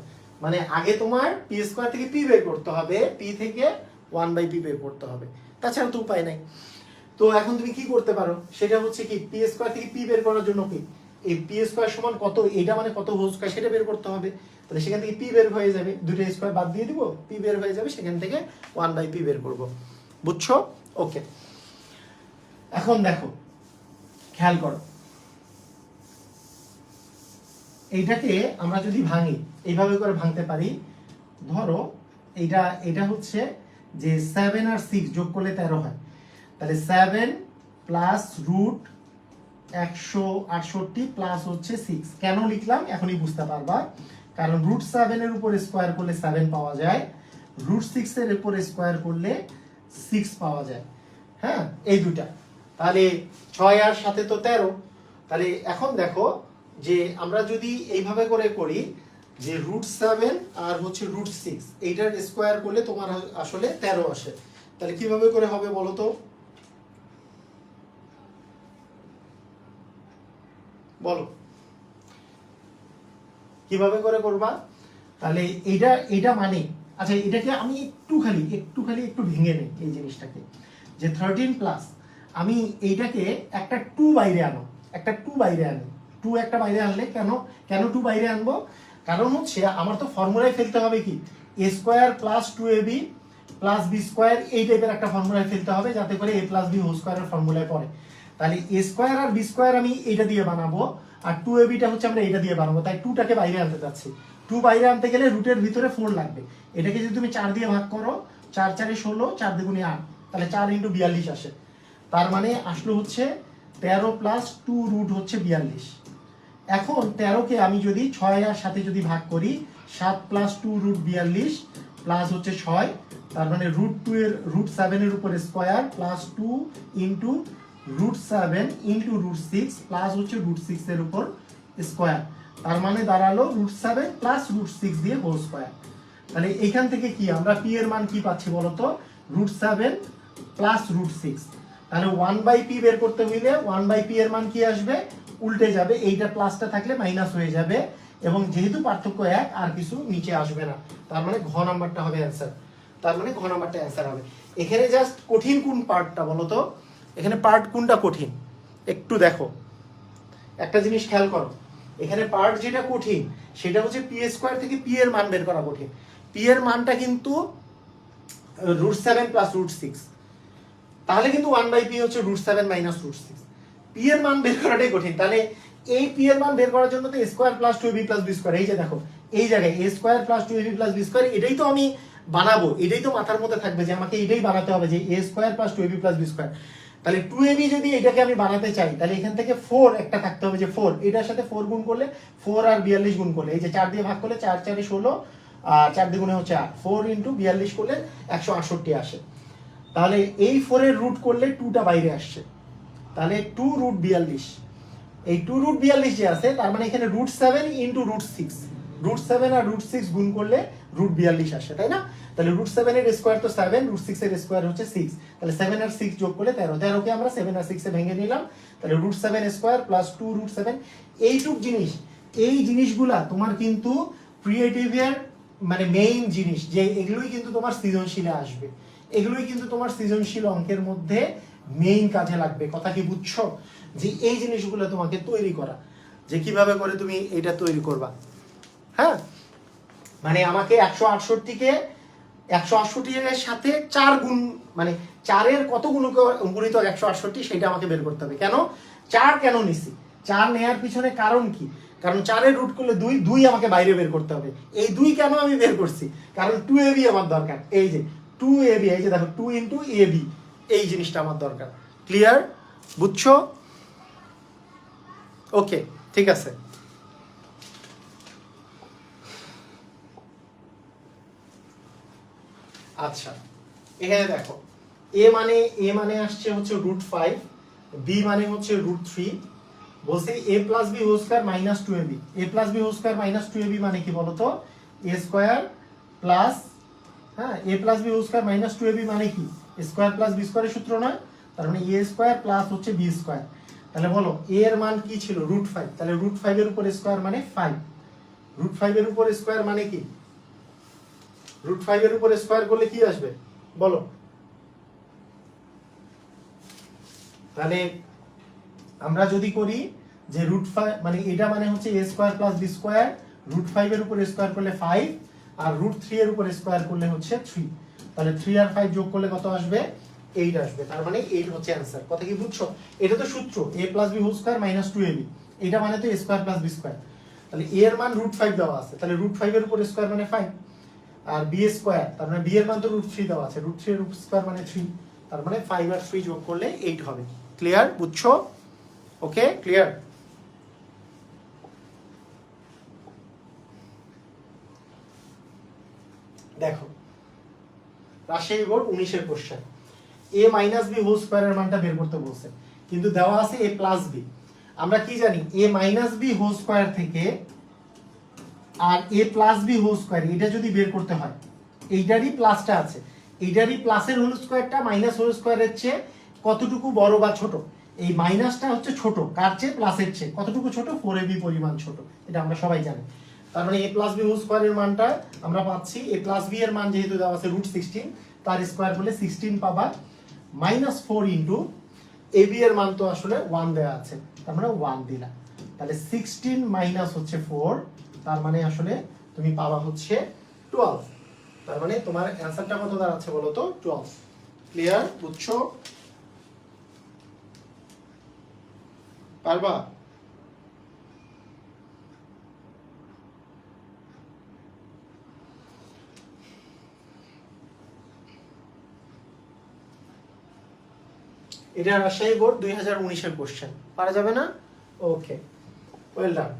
মানে আগে তোমার p² থেকে p বের করতে হবে, p থেকে 1/p বের করতে হবে, তাছাড়া তো উপায় নাই। তো এখন তুমি কি করতে পারো, সেটা হচ্ছে কি p² থেকে p বের করার জন্য কি এই p² সমান কত, এটা মানে কত হোল স্কয়ার সেটা বের করতে হবে, তাহলে সেখান থেকে p বের হয়ে যাবে, দুটো স্কয়ার বাদ দিয়ে দিব, p বের হয়ে যাবে, সেখান থেকে 1/p বের করব। বুঝছো? ওকে, এখন দেখো খেয়াল করো, এইটাকে আমরা যদি ভাঙি, এইভাবে করে ভাঙতে পারি। ধরো এটা হচ্ছে যে 7 আর 6 যোগ করলে 13 হয়, তাহলে 7 প্লাস √168 প্লাস হচ্ছে 6, কেন লিখলাম এখনই বুঝতে পারবা, কারণ √7 এর উপর স্কয়ার করলে 7 পাওয়া যায়, √6 এর উপর স্কয়ার করলে 6 পাওয়া যায়, হ্যাঁ, এই দুটা, তাহলে 6 আর সাথে তো 13, তাহলে এখন দেখো যে আমরা যদি এইভাবে করে করি যে √7 আর হচ্ছে √6 এইটার স্কয়ার করলে তোমার আসলে 13 আসে, তাহলে কিভাবে করে হবে বলো তো? বলো কিভাবে করে করবা? তাহলে এটা মানে, আচ্ছা এটাকে আমি একটু ভেঙে নেই এই জিনিসটাকে, যে 13 প্লাস, আমি এইটাকে একটা 2 বাইরে আনো, একটা 2 বাইরে আনি, 2 একটা বাইরে আনলে কেন 2 বাইরে আনবো? কারণ হচ্ছে আমার তো ফর্মুলায় ফেলতে হবে কি a² plus 2ab plus b², এই টাইপের একটা ফর্মুলায় ফেলতে হবে যাতে করে a প্লাস b হোল স্কয়ারের ফর্মুলায় পড়ে। তাহলে a² আর b² আমি এইটা দিয়ে বানাবো, আর 2ab হচ্ছে আমরা এটা দিয়ে বানাবো, তাই 2টাকে বাইরে আনতে যাচ্ছি। 2 বাইরে আনতে গেলে রুটের ভিতরে 4 লাগবে। এটাকে যদি তুমি 4 দিয়ে ভাগ করো, 4 4 16, 4 দুগুণে 8, তাহলে 4 × 42 আসে। তার মানে আসলো হচ্ছে 13 + 2 রুট হচ্ছে 42। এখন 13কে আমি যদি 6 আর 7 যদি ভাগ করি, 7 + 2 রুট 42 প্লাস হচ্ছে 6, তার মানে √2 এর √7 এর উপর square plus 2 into √7 into √6 plus হচ্ছে √6 এর উপর স্কয়ার, তার মানে দাঁড়ালো √7 প্লাস √6 দিয়ে হোল স্কয়ার। তাহলে এইখান থেকে কি আমরা p এর মান কি পাচ্ছি বলতো, √7 প্লাস √6। তাহলে 1/p বের করতে হইলে 1/p এর মান কি আসবে, উল্টে যাবে, এইটা প্লাসটা থাকলে মাইনাস হয়ে যাবে, এবং যেহেতু পার্থক্য 1 আর কিছু নিচে আসবে না, তার মানে ঘ নাম্বারটা হবে অ্যান্সার। তার মানে ঘ নাম্বারটা অ্যান্সার হবে। এখানে জাস্ট কঠিন কোন পার্টটা বলো তো, এখানে পার্ট কোনটা কঠিন একটু দেখো, একটা জিনিস খেয়াল করো, এখানে পার্ট যেটা কঠিন সেটা হচ্ছে p² থেকে p এর মান বের করা কঠিন। p এর মানটা কিন্তু √7 প্লাস √6, তাহলে কিন্তু 1/p হচ্ছে √7 মাইনাস √6। p এর মান বের করাটাই কঠিন। তাহলে এই p এর মান বের করার জন্য তো a² + 2ab + b², এই যে দেখো এই জায়গায় a² + 2ab + b², এটাই তো আমি বানাবো, এটাই তো মাথার মধ্যে থাকবে যে আমাকে এটাই বানাতে হবে, যে a² + 2ab + b²। তাহলে 2ab যদি এটাকে আমি বানাতে চাই, তাহলে এখান থেকে 4 একটা থাকতে হবে, যে 4 এটার সাথে 4 গুণ করলে 4 আর 42 গুণ করলে, এই যে 4 দিয়ে ভাগ করলে 4 4 16, আর 4 দ্বিগুণে হচ্ছে 8, 4 × 42 করলে 168 আসে। তাহলে এই 4 এর রুট করলে 2টা বাইরে আসছে, তাহলে 2 √42, এই 2 √42 যে আছে, তার মানে এখানে √7 × √6, √7 আর √6 গুণ করলে √42 আসে, তাই না? তাহলে √7 এর স্কয়ার তো 7, √6 এর স্কয়ার হচ্ছে 6, তাহলে 7 আর 6 যোগ করলে 13, 13কে আমরা 7 আর 6 এ ভেঙে নিলাম, তাহলে √7 স্কয়ার প্লাস 2 √7। এইটুক জিনিস, এই জিনিসগুলা তোমার কিন্তু ক্রিয়েটিভের মানে মেইন জিনিস, যে এগুলোই কিন্তু তোমার সৃজনশীলে আসবে, এগুলোই কিন্তু তোমার সৃজনশীল অঙ্কের মধ্যে মেইন কাজে লাগবে। কথা কি বুঝছো? যে এই জিনিসগুলো তোমাকে তৈরি করা, যে কিভাবে করে তুমি এটা তৈরি করবা। হ্যাঁ, মানে আমাকে 168কে 168 এর সাথে 4 গুণ, মানে 4 এর কত গুণিত 168 সেটা আমাকে বের করতে হবে। কেন 4 কেন নিছি, 4 নেয়ার পিছনে কারণ কি, কারণ 4 এর রুট করলে 2, 2 আমাকে বাইরে বের করতে হবে। এই 2 কেন আমি বের করছি, কারণ 2ab আমার দরকার, এই যে 2ab, এই যে দেখো 2 × ab, এই জিনিসটা আমার দরকার। ক্লিয়ার? বুঝছো? ওকে, ঠিক আছে। আচ্ছা, এখানে দেখো a মানে আসছে হচ্ছে √5, b মানে হচ্ছে √3, বলছে a + b whole square minus 2ab, a + b whole square minus 2ab মানে কি বলতো, a স্কয়ার প্লাস, হ্যাঁ a + b whole square minus 2ab মানে কি, স্কয়ার প্লাস b স্কয়ারের সূত্র নয়, তার মানে a স্কয়ার প্লাস হচ্ছে b স্কয়ার। তাহলে বলো a এর মান কি ছিল, √5, তাহলে √5 এর উপর স্কয়ার মানে 5, √5 এর উপর স্কয়ার মানে কি, √5 এর উপর স্কয়ার করলে কি আসবে বলো? তাহলে আমরা যদি করি যে √5 মানে এটা মানে হচ্ছে a² + b স্কয়ার, √5 এর উপর স্কয়ার করলে 5, আর √3 এর উপর স্কয়ার করলে হচ্ছে 3, তাহলে 3 আর 5 যোগ করলে কত আসবে, 8 আসবে। তার মানে 8 হচ্ছে অ্যানসার। কথা কি বুঝছো? এটা তো সূত্র a + b whole square minus 2ab, এটা মানে তো a² + b স্কয়ার। তাহলে a এর মান √5 দেওয়া আছে, তাহলে √5 এর উপর স্কয়ার মানে 5, আর b স্কয়ার, তার মানে b এর মান তো √3 দেওয়া আছে, √3 এর স্কয়ার মানে 3, তার মানে 5 আর 3 যোগ করলে 8 হবে। ক্লিয়ার? বুঝছো? ওকে, ক্লিয়ার? দেখো রাজশাহী বোর্ড 19 এর কোশ্চেন, a - b হোল স্কয়ারের মানটা বের করতে বলছে, কিন্তু দেওয়া আছে a + b। আমরা কি জানি, a - b হোল স্কয়ার থেকে আর a + b হোল স্কয়ার, এটা যদি বের করতে হয়, এইটারই প্লাসটা আছে, এইটারই প্লাসের হোল স্কয়ারটা মাইনাস হোল স্কয়ারের চেয়ে কতটুকু বড় বা ছোট, এই মাইনাসটা হচ্ছে ছোট, কার চেয়ে, প্লাসের চেয়ে। কতটুকু ছোট, 4ab পরিমাণ ছোট, এটা আমরা সবাই জানি। তার মানে a + b হোল স্কয়ারের মানটা আমরা পাচ্ছি, a + b এর মান যেহেতু দেওয়া আছে √16, তার স্কয়ার করলে 16 পাবা, -4 ইনটু ab এর মান তো আসলে 1 দেওয়া আছে, তার মানে 1 দিলা, তাহলে 16 মাইনাস হচ্ছে 4, তার মানে আসলে তুমি পাবা হচ্ছে 12। তার মানে তোমার অ্যানসারটা কত দাঁড়াচ্ছে বলো তো, 12। ক্লিয়ার? বুঝছো? পারবা? এটা রাজশাহী বোর্ড 2019-এর কোশ্চেন, পারা যাবে না? Okay, well done.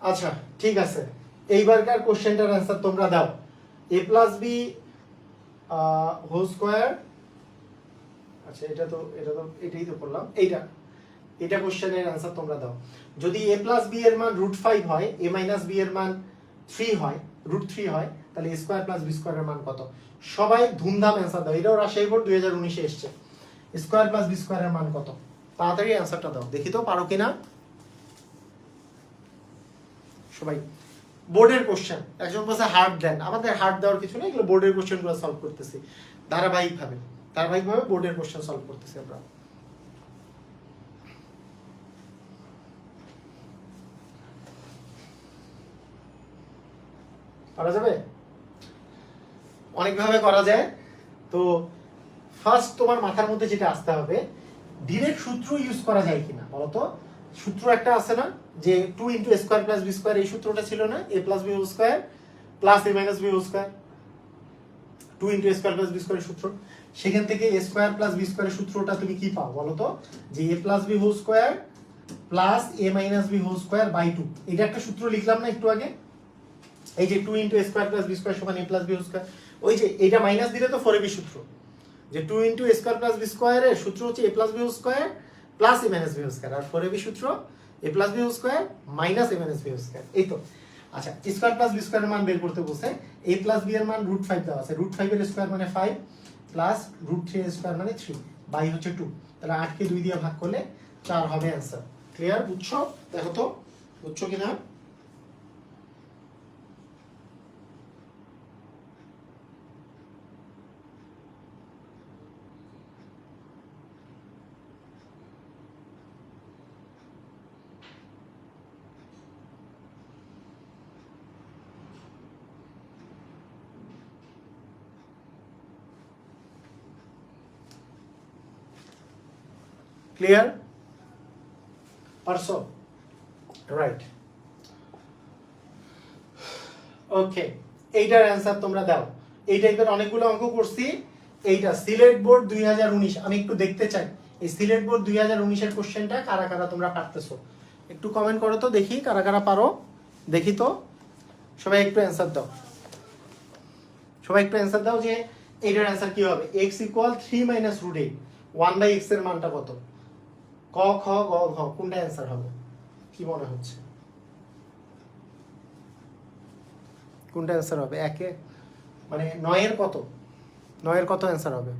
আচ্ছা ঠিক আছে, এইবারকার কোশ্চেনটার অ্যান্সার তোমরা দাও। a plus B whole square, আচ্ছা এটা তো এটাই তো করলাম, এটা কোশ্চেনের অ্যান্সার তোমরা দাও। যদি a প্লাস বি এর মান √5 হয়, a মাইনাস বি এর মান 3 হয়, √3 হয়, তাহলে a স্কোয়ার প্লাস বি স্কোয়ারের মান কত? সবাই ধুমধাম অ্যান্সার দাও। এটাও রাজশাহী বোর্ড 2019-এ এসছে। স্কোয়ার প্লাস বি স্কোয়ারের মান কত? তাড়াতাড়ি অ্যান্সারটা দাও, দেখি তো পারো কিনা সবাই। বোর্ডের কোশ্চেন, একজন বলছে হার্ড দেন, আমাদের হার্ড দেওয়ার কিছু নেই, এগুলো বোর্ডের কোশ্চেনগুলো সলভ করতেছি ধারাবাহিকভাবে বোর্ডের কোশ্চেন সলভ করতেছি আমরা। করা যাবে, অনেকভাবে করা যায়। তো ফার্স্ট তোমার মাথার মধ্যে যেটা আসতে হবে, ডিরেক্ট সূত্র ইউজ করা যায় কিনা বলতো। সূত্র একটা আছে না, যে 2 × a square plus b square, এই সূত্রটা ছিল না, a plus B whole square plus a minus B whole square, 2 × a square plus b স্কোয়ারের সূত্র। সেখান থেকে a স্কোয়ার প্লাস বি স্কোয়ারের সূত্রটা তুমি কি পাও বলতো, যে a plus B whole square plus a minus B whole square by 2। এটা একটা সূত্র লিখলাম না একটু আগে, এই যে 2 × a square plus b square সমান a plus B whole square. ওই যে এটা মাইনাস দিলে তো 4ab সূত্র, যে 2 × a স্কোয়ার প্লাস বি স্কোয়ারের সূত্র হচ্ছে a plus B whole square plus a minus B whole square, আর 4ab সূত্র a plus B whole square minus a minus B whole square. এই তো। আচ্ছা, স্কোয়ার প্লাস বি স্কোয়ারের মান বের করতে বলছে, a প্লাস বি এর মান √5 দেওয়া আছে, √5 এর স্কোয়ার মানে 5 প্লাস √3 এর স্কোয়ার মানে 3 বাই হচ্ছে 2, তাহলে 8 কে 2 দিয়ে ভাগ করলে 4 হবে অ্যান্সার। ক্লিয়ার? বুঝছো? দেখো তো বুঝছো কিনা। ক্লিয়ার? পারছো? রাইট। ওকে, এইটার অ্যান্সার তোমরা দাও। এই টাইপের অনেকগুলো অঙ্ক করছি। এইটা সিলেট বোর্ড 2019, আমি একটু দেখতে চাই এই সিলেট বোর্ড 2019-এর কোশ্চেনটা কারা কারা তোমরা পারতেছো, একটু কমেন্ট করো তো দেখি কারা কারা পারো, দেখি তো। সবাই একটু অ্যান্সার দাও, সবাই একটু অ্যান্সার দাও যে এইটার অ্যান্সার কি হবে। x = 3 - √8, 1/x এর মানটা কত? ক, খ, গ, ঘ, কোনটা অ্যান্সার হবে কি মনে হচ্ছে? কোনটা অ্যান্সার হবে? একে মানে 9 এর কত? 9 এর কত অ্যান্সার হবে?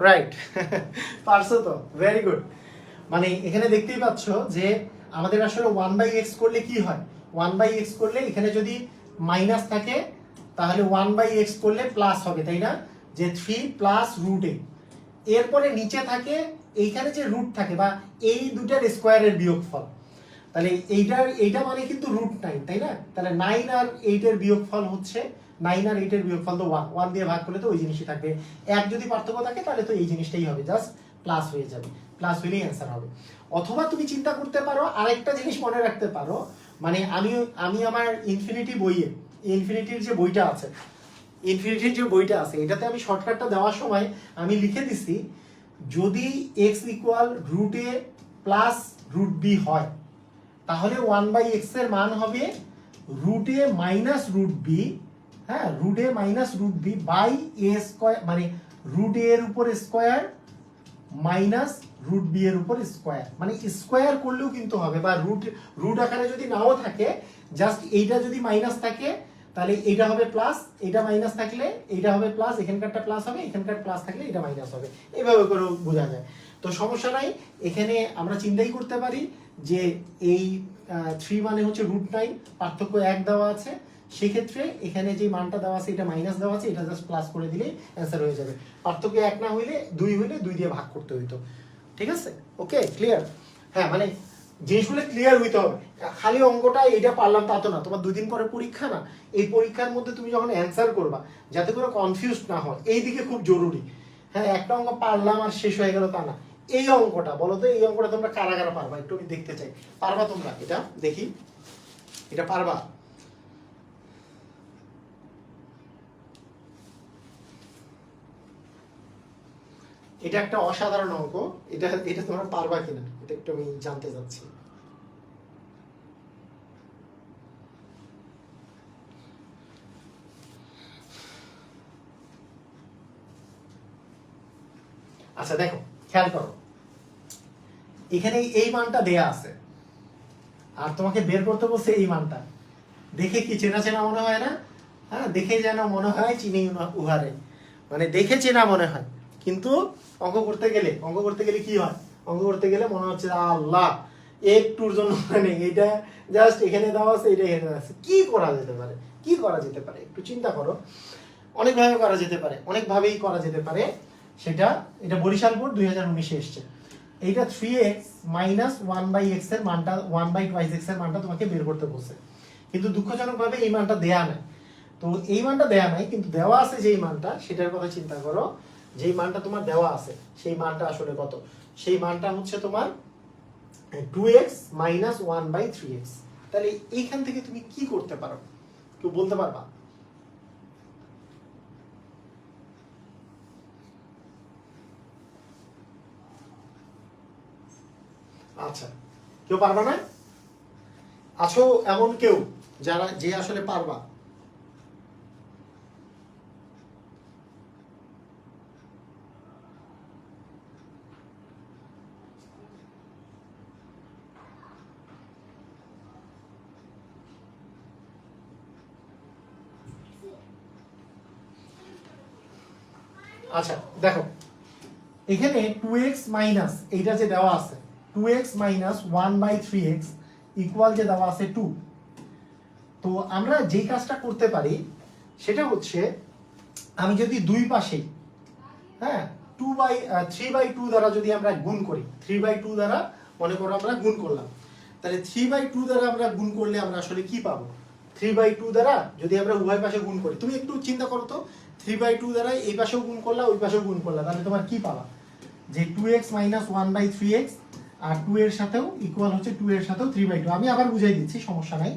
রাইট, পারছো তো, ভেরি গুড। মানে এখানে দেখতেই পাচ্ছ যে আমাদের আসলে 1/x করলে কি হয়, 1/x করলে এখানে যদি মাইনাস থাকে তাহলে 1/x করলে প্লাস হবে, তাই না? যে 3 প্লাস √8, এরপরে নিচে থাকে এইখানে যে রুট থাকে বা এই দুটার স্কোয়ারের বিয়োগফল, তাহলে এইটা মানে কিন্তু √9, তাই না? তাহলে 9 আর 8 এর বিয়োগফল হচ্ছে 9 আর 8 এর বিয়োগফল তো 1, 1 দিয়ে ভাগ করলে তো ওই জিনিসই থাকবে। এক যদি পার্থক্য থাকে তাহলে তো এই জিনিসটাই হবে, জাস্ট প্লাস হয়ে যাবে, প্লাস হলেই অ্যান্সার হবে। অথবা তুমি চিন্তা করতে পারো, আরেকটা জিনিস মনে রাখতে পারো, মানে আমি আমার ইনফিনিটির যে বইটা আছে, এটাতে আমি শর্টকাটটা দেওয়ার সময় আমি লিখে দিছি, যদি x = √a প্লাস √b হয় তাহলে 1/x এর মান হবে √a মাইনাস √b, হ্যাঁ, √a minus √b by a square, মানে √a এর উপর স্কয়ার মাইনাস √b এর উপর স্কয়ার, মানে স্কয়ার করলেও কিন্তু হবে, বা রুট আকারে যদি নাও থাকে, জাস্ট এইটা যদি মাইনাস থাকে তাহলে এইটা হবে প্লাস, এইটা মাইনাস থাকলে এইটা হবে প্লাস, এখানকারটা প্লাস হবে, এখানকার প্লাস থাকলে এটা মাইনাস হবে, এইভাবে করে বোঝা যায়। তো সমস্যা নাই, এখানে আমরা চিন্তাই করতে পারি যে এই 3 মানে হচ্ছে √9, পার্থক্য 1 দেওয়া আছে, সেক্ষেত্রে এখানে যে মানটা দেওয়া আছে এটা মাইনাস দেওয়া আছে, এটা জাস্ট প্লাস করে দিলেই অ্যান্সার হয়ে যাবে। পার্থক্য 1 না হইলে 2 হইলে 2 দিয়ে ভাগ করতে হইতো। ঠিক আছে? ওকে, ক্লিয়ার? হ্যাঁ, মানে জিনিসগুলো ক্লিয়ার হইতে হবে। খালি অঙ্কটা এইটা পারলাম তা তো না, তোমার 2 দিন পরে পরীক্ষা না, এই পরীক্ষার মধ্যে তুমি যখন অ্যান্সার করবা যাতে করে কনফিউজ না হয়, এই দিকে খুব জরুরি। হ্যাঁ, একটা অঙ্ক পারলাম আর শেষ হয়ে গেল তা না, এই অঙ্কটা বলো তো, এই অঙ্কটা তোমরা কারা কারা পারবা একটু আমি দেখতে চাই। পারবা তোমরা এটা? দেখি এটা পারবা? এটা একটা অসাধারণ অঙ্ক, এটা এটা তোমরা পারবা কিনা এটা একটু আমি জানতে চাচ্ছি। আচ্ছা দেখো, খেয়াল করো, এখানে এই মানটা দেয়া আছে আর তোমাকে বের করতে বলছে এই মানটা। দেখে কি চেনা চেনা মনে হয় না? হ্যাঁ, দেখে যেন মনে হয় চিনি উহারে, মানে দেখে চেনা মনে হয়, কিন্তু অঙ্ক করতে গেলে কি হয়? অঙ্ক করতে গেলে মনে হচ্ছে আল্লাহ একটুর জন্য মানে এটা জাস্ট এখানে দেওয়া আছে, এটা এখানে আছে, কি করা যেতে পারে, কি করা যেতে পারে একটু চিন্তা করো। অনেকভাবে করা যেতে পারে, অনেকভাবেই করা যেতে পারে সেটা। এটা বরিশাল বোর্ড 2019-এ এসছে। এইটা 3x মাইনাস 1/x এর মানটা 1/2x এর মানটা তোমাকে বের করতে বলছে, কিন্তু দুঃখজনকভাবে এই মানটা দেয়া নাই। তো এই মানটা দেয়া নাই, কিন্তু দেওয়া আছে যেই মানটা, সেটার কথা চিন্তা করো। যেই মানটা তোমার দেওয়া আছে সেই মানটা আসলে কত? সেই মানটা হচ্ছে তোমার 2x মাইনাস 1/3x। তাহলে এইখান থেকে তুমি কি করতে পারো, কেউ বলতে পারবা? আচ্ছা, কেউ পারবা না? আছো এমন কেউ যে আসলে পারবা? আচ্ছা দেখো, এখানে 2x মাইনাস এইটা যে দেওয়া আছে 2x মাইনাস 1/3x ইকুয়াল যে দেওয়া আছে 2। তো আমরা যেই কাজটা করতে পারি সেটা হচ্ছে, আমি যদি দুই পাশেই হ্যাঁ 3/2 দ্বারা যদি আমরা গুণ করি, 3/2 দ্বারা মনে করো আমরা গুণ করলাম, তাহলে 3/2 দ্বারা আমরা গুণ করলে আমরা আসলে কি পাবো? 3/2 দ্বারা যদি আমরা উভয় পাশে গুণ করি, তুমি একটু চিন্তা করো তো, 3/2 দ্বারা এই পাশেও গুণ করলা ওই পাশেও গুণ করলা, তাহলে তোমার কি পাবা? যে 2x মাইনাস 1/3x আর 2 এর সাথেও ইকুয়াল হচ্ছে 2 এর সাথেও 3/2। আমি আবার বুঝাই দিচ্ছি, সমস্যা নাই।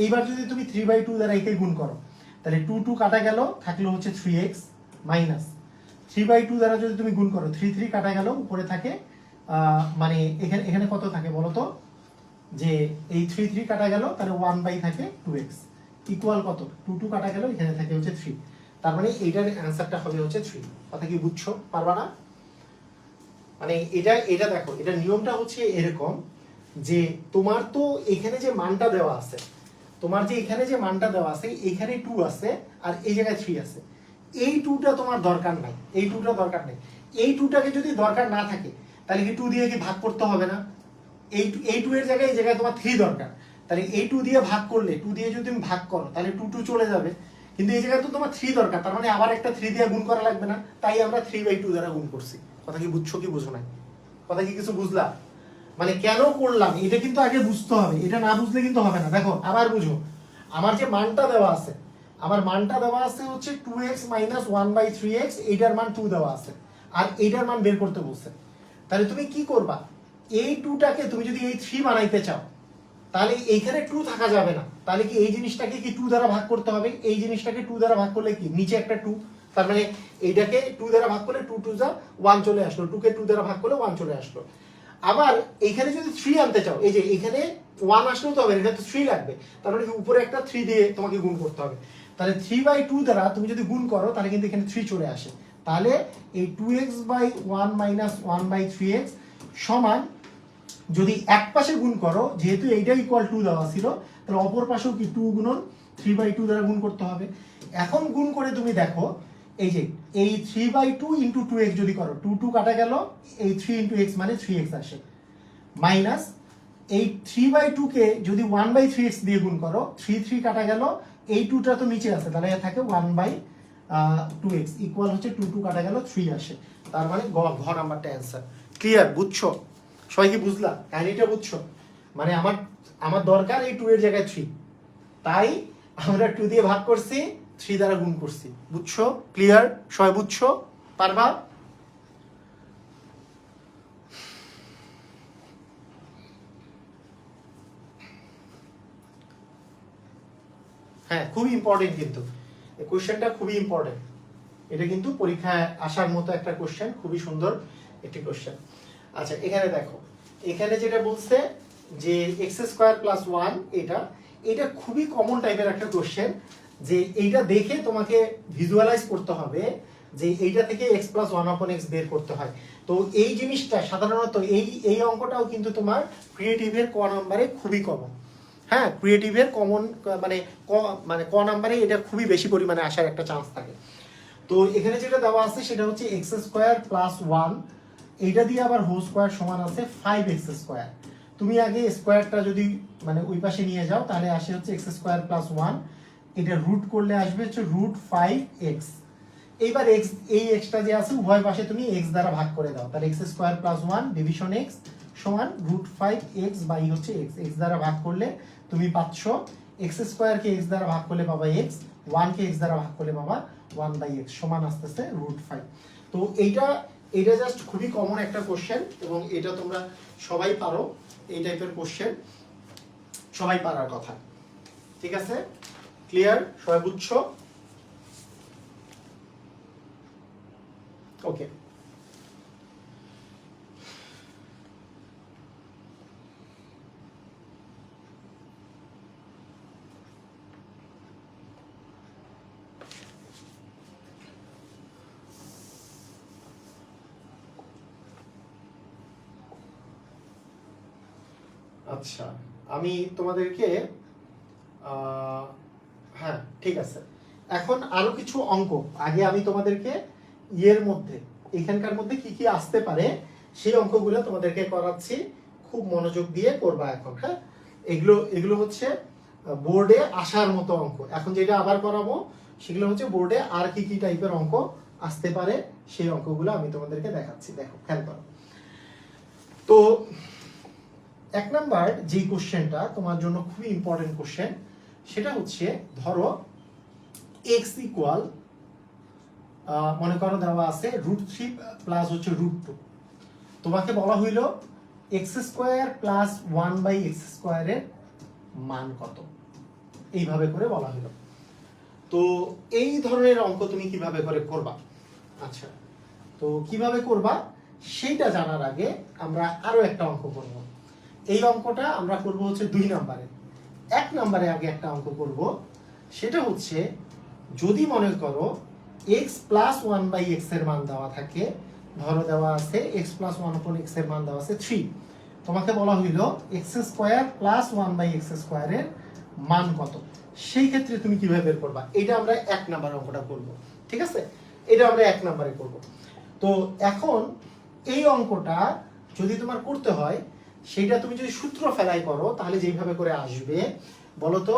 এইবার যদি তুমি 3/2 দ্বারা একে গুণ করো, তাহলে 2 কাটা গেল, থাকলো হচ্ছে 3x মাইনাস 3/2 দ্বারা যদি তুমি গুণ করো 3 কাটা গেল, উপরে থাকে মানে এখানে এখানে কত থাকে বলো তো? যে এই 3 কাটা গেল, তাহলে 1 থাকে 2x ইকুয়াল কত? 2 কাটা গেল, এখানে থাকে হচ্ছে 3। তার মানে এইটার অ্যান্সারটা হবে হচ্ছে 3। কথা কি বুঝছো? পারবা না? মানে এটা দেখো, এটা নিয়মটা হচ্ছে এরকম যে তোমার তো এখানে যে মানটা দেওয়া আছে, তোমার যে এখানে যে মানটা দেওয়া আছে, এখানে 2 আছে আর এই জায়গায় 3 আছে। এই 2টা তোমার দরকার নাই, এই 2টা দরকার নেই। এই 2টাকে যদি দরকার না থাকে, তাহলে কি 2 দিয়ে কি ভাগ করতে হবে না? এই 2 এর জায়গায় এই জায়গায় তোমার 3 দরকার, তাহলে এই 2 দিয়ে ভাগ করলে, 2 দিয়ে যদি তুমি ভাগ করো তাহলে 2 চলে যাবে, কিন্তু এই জায়গায় তো তোমার 3 দরকার, তার মানে আবার একটা 3 দিয়ে গুণ করা লাগবে না, তাই আমরা 3/2 দ্বারা গুণ করছি। কথা কি বুঝছো কি বুঝো না? কথা কি কিছু বুঝলা? মানে কেন করলাম এটা কিন্তু আগে বুঝতে হবে, এটা না বুঝলে কিন্তু হবে না। দেখো আবার বুঝো, আমার যে মানটা দেওয়া আছে, আমার মানটা দেওয়া আছে হচ্ছে 2x মাইনাস 1/3x, এইটার মান 2 দেওয়া আছে আর এইটার মান বের করতে বলছে। তাহলে তুমি কি করবা? এই 2টাকে তুমি যদি এই 3 বানাইতে চাও, তাহলে এইখানে 2 থাকা যাবে না, তাহলে কি এই জিনিসটাকে কি 2 দ্বারা ভাগ করতে হবে? এই জিনিসটাকে 2 দ্বারা ভাগ করলে কি নিচে একটা 2, তার মানে এইটাকে 2 দ্বারা ভাগ করলে 2 2 যা 1 চলে আসলো, 2 কে 2 দ্বারা ভাগ করলে 1 চলে আসলো। আবার এইখানে যদি 3 আনতে চাও, এই যে এখানে 1 আসলেও তো হবে, এটা তো 3 লাগবে, তার মানে উপরে একটা 3 দিয়ে তোমাকে গুণ করতে হবে। তাহলে 3/2 দ্বারা তুমি যদি গুণ করো, তাহলে কিন্তু এখানে 3 চলে আসে। তাহলে এই 2x/1 মাইনাস 1/3x সমান, যদি এক পাশে গুণ করো, যেহেতু এইটা ইকুয়াল 2 দেওয়া ছিল, তাহলে অপর পাশেও কি 2 গুণন 3/2 দ্বারা গুণ করতে হবে। এখন গুণ করে তুমি দেখো, এই যে এই 3/2 ইন্টু 2x যদি করো, 2 কাটা গেল, এই 3 ইন্টু x মানে 3x আসে, মাইনাস এই 3/2 কে যদি 1/3x দিয়ে গুণ করো, 3 কাটা গেল, এই 2টা তো নিচে আছে, তাহলে থাকে 1/2x ইকুয়াল হচ্ছে 2 কাটা গেল 3 আসে। তার মানে ঘ নাম্বারটা অ্যান্সার। ক্লিয়ার? বুঝছো? সবাই কি বুঝলা কাহিনীটা? বুঝছো? মানে আমার দরকার এই 2 এর জায়গায় 3, তাই আমরা 2 দিয়ে ভাগ করছি, 3 দ্বারা গুণ করছি। বুঝছো? ক্লিয়ার? সবাই বুঝছো? পারবা? হ্যাঁ, খুবই ইম্পর্টেন্ট, কিন্তু এই কোশ্চেনটা খুবই ইম্পর্টেন্ট। এটা কিন্তু পরীক্ষায় আসার মতো একটা কোশ্চেন, খুবই সুন্দর একটি কোশ্চেন। আচ্ছা, এখানে দেখো, এখানে যেটা বলছে যে এক্স স্কোয়ার প্লাস ওয়ান, এটা খুবই কমন টাইপের একটা কোশ্চেন, যে এইটা দেখে তোমাকে ভিজুয়ালাইজ করতে হবে যে এইটা থেকে x plus one upon x বের করতে হয়। তো এই জিনিসটা সাধারণত এই অঙ্কটাও কিন্তু তোমার ক্রিয়েটিভের ক নাম্বারে খুবই কমন। হ্যাঁ, ক্রিয়েটিভের কমন মানে ক নাম্বারে এটা খুবই বেশি পরিমাণে আসার একটা চান্স থাকে। তো এখানে যেটা দেওয়া আছে সেটা হচ্ছে এক্স স্কোয়ার প্লাস ওয়ান, এইটা দিয়ে আবার হোল স্কোয়ার সমান আছে 5x স্কোয়ার। তুমি আগে স্কোয়ারটা যদি মানে ওই পাশে নিয়ে যাও তাহলে আসে হচ্ছে এক্স স্কোয়ার প্লাস ওয়ান, এটা রুট করলে আসবে হচ্ছে √5x। এইবার এক্স, এই এক্সটা যে আছে উভয় পাশে তুমি এক্স দ্বারা ভাগ করে দাও, তাহলে x square plus one division x সমান √5x বাই হচ্ছে এক্স। এক্স দ্বারা ভাগ করলে তুমি পাচ্ছ এক্স স্কোয়ারকে এক্স দ্বারা ভাগ করলে পাবা এক্স, ওয়ানকে এক্স দ্বারা ভাগ করলে পাবা 1/x সমান আসতেছে √5। তো এইটা জাস্ট খুবই কমন একটা কোশ্চেন, এবং এটা তোমরা সবাই পারো, এই টাইপের কোশ্চেন সবাই পারার কথা। ঠিক আছে, ক্লিয়ার, সবাই বুঝছো? ওকে, আচ্ছা আমি তোমাদেরকে হ্যাঁ ঠিক আছে, এখন আরো কিছু অঙ্ক আগে আমি তোমাদেরকে ইয়ের মধ্যে, এখানকার মধ্যে কি কি আসতে পারে সেই অঙ্কগুলো তোমাদেরকে করাচ্ছি, খুব মনোযোগ দিয়ে করবা এখন। হ্যাঁ, এগুলো হচ্ছে বোর্ডে আসার মতো অঙ্ক। এখন যেটা আবার করাবো সেগুলো হচ্ছে বোর্ডে আর কি কি টাইপের অঙ্ক আসতে পারে সেই অঙ্কগুলো আমি তোমাদেরকে দেখাচ্ছি। দেখো, খেয়াল করো। তো এক নাম্বার যে কোশ্চেনটা তোমার জন্য খুবই ইম্পর্টেন্ট কোশ্চেন, সেটা হচ্ছে ধরো এক্স ইকুয়াল, মনে করো দেওয়া আছে √3 প্লাস হচ্ছে √2। তোমাকে বলা হইল এক্স স্কোয়ার প্লাস 1/x স্কোয়ারের মান কত, এইভাবে করে বলা হইল। তো এই ধরনের অঙ্ক তুমি কিভাবে করে করবা? আচ্ছা, তো কিভাবে করবা সেইটা জানার আগে আমরা আরো একটা অঙ্ক করব। এই অঙ্কটা আমরা করব হচ্ছে 2 নম্বরে। 1 নম্বরে আগে একটা অঙ্ক করব, সেটা হচ্ছে যদি মনে করো x প্লাস 1/x এর মান দেওয়া থাকে, ধরো দেওয়া আছে x প্লাস 1/x এর মান দেওয়া আছে 3, তোমাকে বলা হইল x স্কোয়ার প্লাস 1/x স্কোয়ারের মান কত, সেই ক্ষেত্রে তুমি কিভাবে বের করবা? এটা আমরা 1 নম্বর অঙ্কটা করব। ঠিক আছে, এটা আমরা 1 নম্বরে করব। তো এখন এই অঙ্কটা যদি তোমার করতে হয়, সেটা তুমি যদি সূত্র ফেলাই করো তাহলে যেইভাবে করে আসবে বলো তো,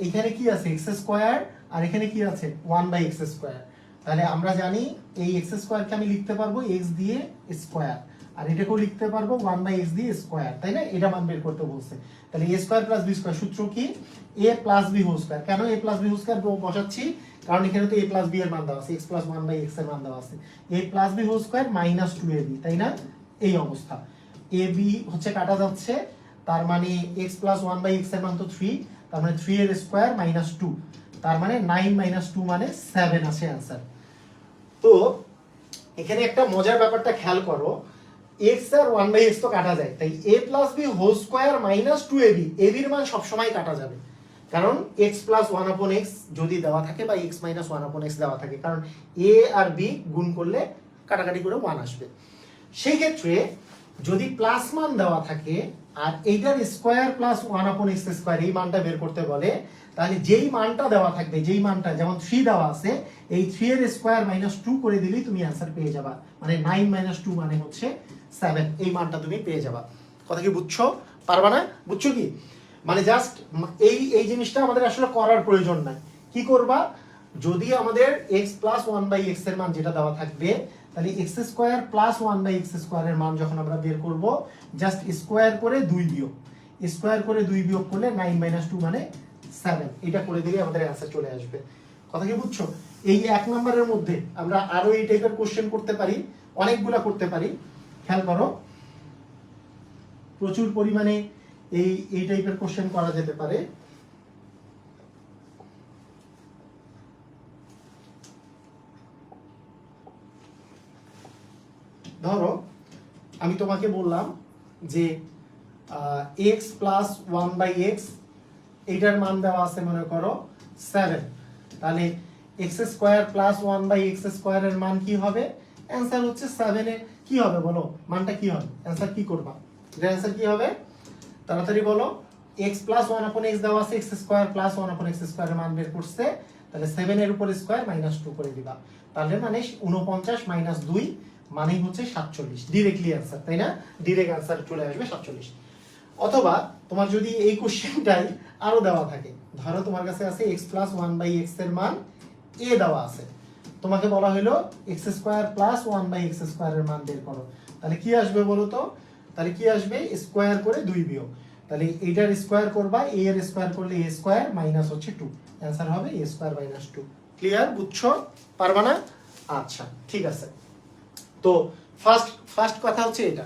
এখানে কি আছে এক্স স্কোয়ার আর এখানে কি আছে 1/x স্কোয়ার। তাহলে আমরা জানি এই এক্স স্কোয়ারকে আমি লিখতে পারবো এক্স দিয়ে স্কোয়ার, আর এটাকেও লিখতে পারবো 1/x দিয়ে স্কোয়ার, তাই না? এটা মান বের করতে বলছে। তাহলে a square plus b square, সূত্র কি a plus b whole square. কেন a plus b whole square বসাচ্ছি? কারণ এখানে তো a প্লাস b এর মান দেওয়া আছে, x প্লাস 1/x এর মান দেওয়া আছে, a plus b whole square minus 2ab, তাই না? এই অবস্থা ab হচ্ছে কাটা যাচ্ছে, তার মানে x প্লাস 1/x এর মান তো 3, তার মানে 3 এর স্কোয়ার মাইনাস 2, তার মানে 9 মাইনাস 2 মানে 7 আছে অ্যান্সার। তো এখানে একটা মজার ব্যাপারটা খেয়াল করো, x আর 1/x তো কাটা যায়, তাই a plus b whole square minus 2ab, ab এর মান সবসময় কাটা যাবে, কারণ x প্লাস 1/x যদি দেওয়া থাকে বা x মাইনাস 1/x দেওয়া থাকে, কারণ a আর b গুণ করলে কাটাকাটি করে 1 আসবে। সেই ক্ষেত্রে যদি প্লাস মান দেওয়া থাকে আর এইটার স্কোয়ার প্লাস 1/x স্কোয়ার এই মানটা বের করতে বলে, তাহলে যেই মানটা দেওয়া থাকবে, যেই মানটা যেমন 3 দেওয়া আছে, এই 3 এর স্কোয়ার মাইনাস 2 করে দিলেই তুমি অ্যান্সার পেয়ে যাবা, মানে 9 মাইনাস 2 মানে হচ্ছে 7, এই মানটা তুমি পেয়ে যাবা। কথা কি বুঝছো? পারবা না? বুঝছো কি? মানে জাস্ট এই জিনিসটা আমাদের আসলে করার প্রয়োজন নাই। কি করবা? যদি আমাদের x প্লাস 1/x এর মান যেটা দেওয়া থাকবে, তাহলে x স্কোয়ার প্লাস 1/x স্কোয়ারের মান যখন আমরা বের করব, জাস্ট স্কোয়ার করে 2 বিয়োগ, স্কোয়ার করে 2 বিয়োগ করলে 9 মাইনাস 2 মানে 7, এটা করে দিলে আমাদের অ্যান্সার চলে আসবে। কথা কি বুঝছো? এই 1 নম্বরের মধ্যে আমরা আরো এই টাইপের কোশ্চেন করতে পারি, অনেকগুলা করতে পারি। খেয়াল করো, প্রচুর পরিমাণে এই টাইপের কোশ্চেন করা যেতে পারে। ধরো আমি তোমাকে বললাম যে x plus one by x, এইটার মান দেওয়া আছে মনে করো 7, তাহলে x square plus one by x স্কোয়ারের মান কি হবে? অ্যান্সার হচ্ছে 7 এ কি হবে বলো, মানটা কি হবে? অ্যান্সার কি করবা? এর অ্যান্সার কি হবে তাড়াতাড়ি বলো। X plus one upon x দেওয়া আছে, x square plus one upon x স্কোয়ারের মান বের করছে, তাহলে 7 এর উপর স্কোয়ার মাইনাস 2 করে দিবা, তাহলে মানে 49 মাইনাস 2 মানেই হচ্ছে 47, ডিরেক্টলি অ্যান্সার, তাই না? ডিরেক্ট অ্যান্সার চলে আসবে 47। অথবা তোমার যদি এই কোশ্চেনটাই আরো দেওয়া থাকে, ধরো তোমার কাছে আছে x plus one by x এর মান এ দেওয়া আছে, তোমাকে বলা হলো x square plus one by x স্কোয়ারের মান বের করো, তাহলে কি আসবে বলো তো? তাহলে কি আসবে? স্কোয়ার করে 2 বিয়োগ, তাহলে এইটার স্কোয়ার করবা, এ এর স্কোয়ার করলে এ স্কোয়ার মাইনাস হচ্ছে 2, অ্যান্সার হবে এ স্কোয়ার মাইনাস 2। ক্লিয়ার? বুঝছো? পারবা না? আচ্ছা ঠিক আছে। তো ফার্স্ট কথা হচ্ছে এটা।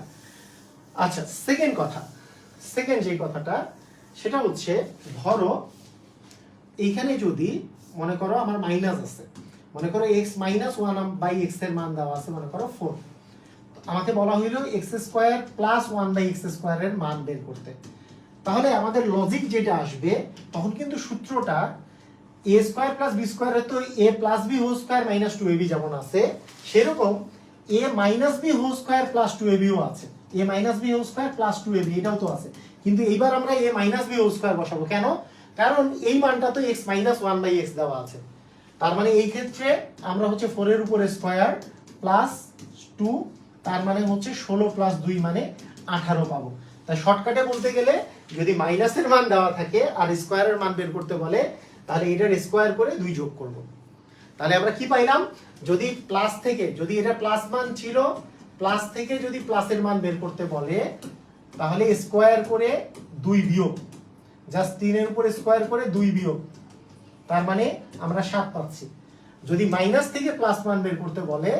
আচ্ছা সেকেন্ড কথা, সেকেন্ড যে কথাটা সেটা হচ্ছে, ধরো এইখানে যদি মনে করো আমার মাইনাস আছে, মনে করো x minus one by x এর মান দেওয়া আছে মনে করো 4, আমাকে বলা হইলো x square plus one by x স্কোয়ারের মান বের করতে, তাহলে আমাদের লজিক যেটা আসবে তখন কিন্তু সূত্রটা এ স্কোয়ার প্লাস বি স্কোয়ারের তো a plus B whole square minus 2ab যেমন আছে, সেরকম a minus B whole square plus 2abও আছে, a minus B whole square plus 2ab এটাও তো আছে, কিন্তু এইবার আমরা a minus B whole square বসাবো কেন? কারণ এই মানটা তো x minus one by x দেওয়া আছে, তার মানে এই ক্ষেত্রে আমরা হচ্ছে 4 এর উপরে স্কোয়ার প্লাস 2, তার মানে হচ্ছে 16 প্লাস 2 মানে 18 পাবো। তাই শর্টকাটে বলতে গেলে যদি মাইনাসের মান দেওয়া থাকে আর স্কোয়ারের মান বের করতে বলে, তাহলে এটার স্কোয়ার করে 2 যোগ করব, তাহলে আমরা কি পাইলাম? যদি প্লাস থেকে, যদি এটা প্লাস মান ছিল, প্লাস থেকে যদি প্লাসের মান বের করতে বলে তাহলে স্কোয়ার করে 2 বিয়োগ, জাস্ট 3 এর উপর স্কোয়ার করে 2 বিয়োগ, তার মানে আমরা 7 পাচ্ছি। যদি মাইনাস থেকে প্লাস মান বের করতে বলে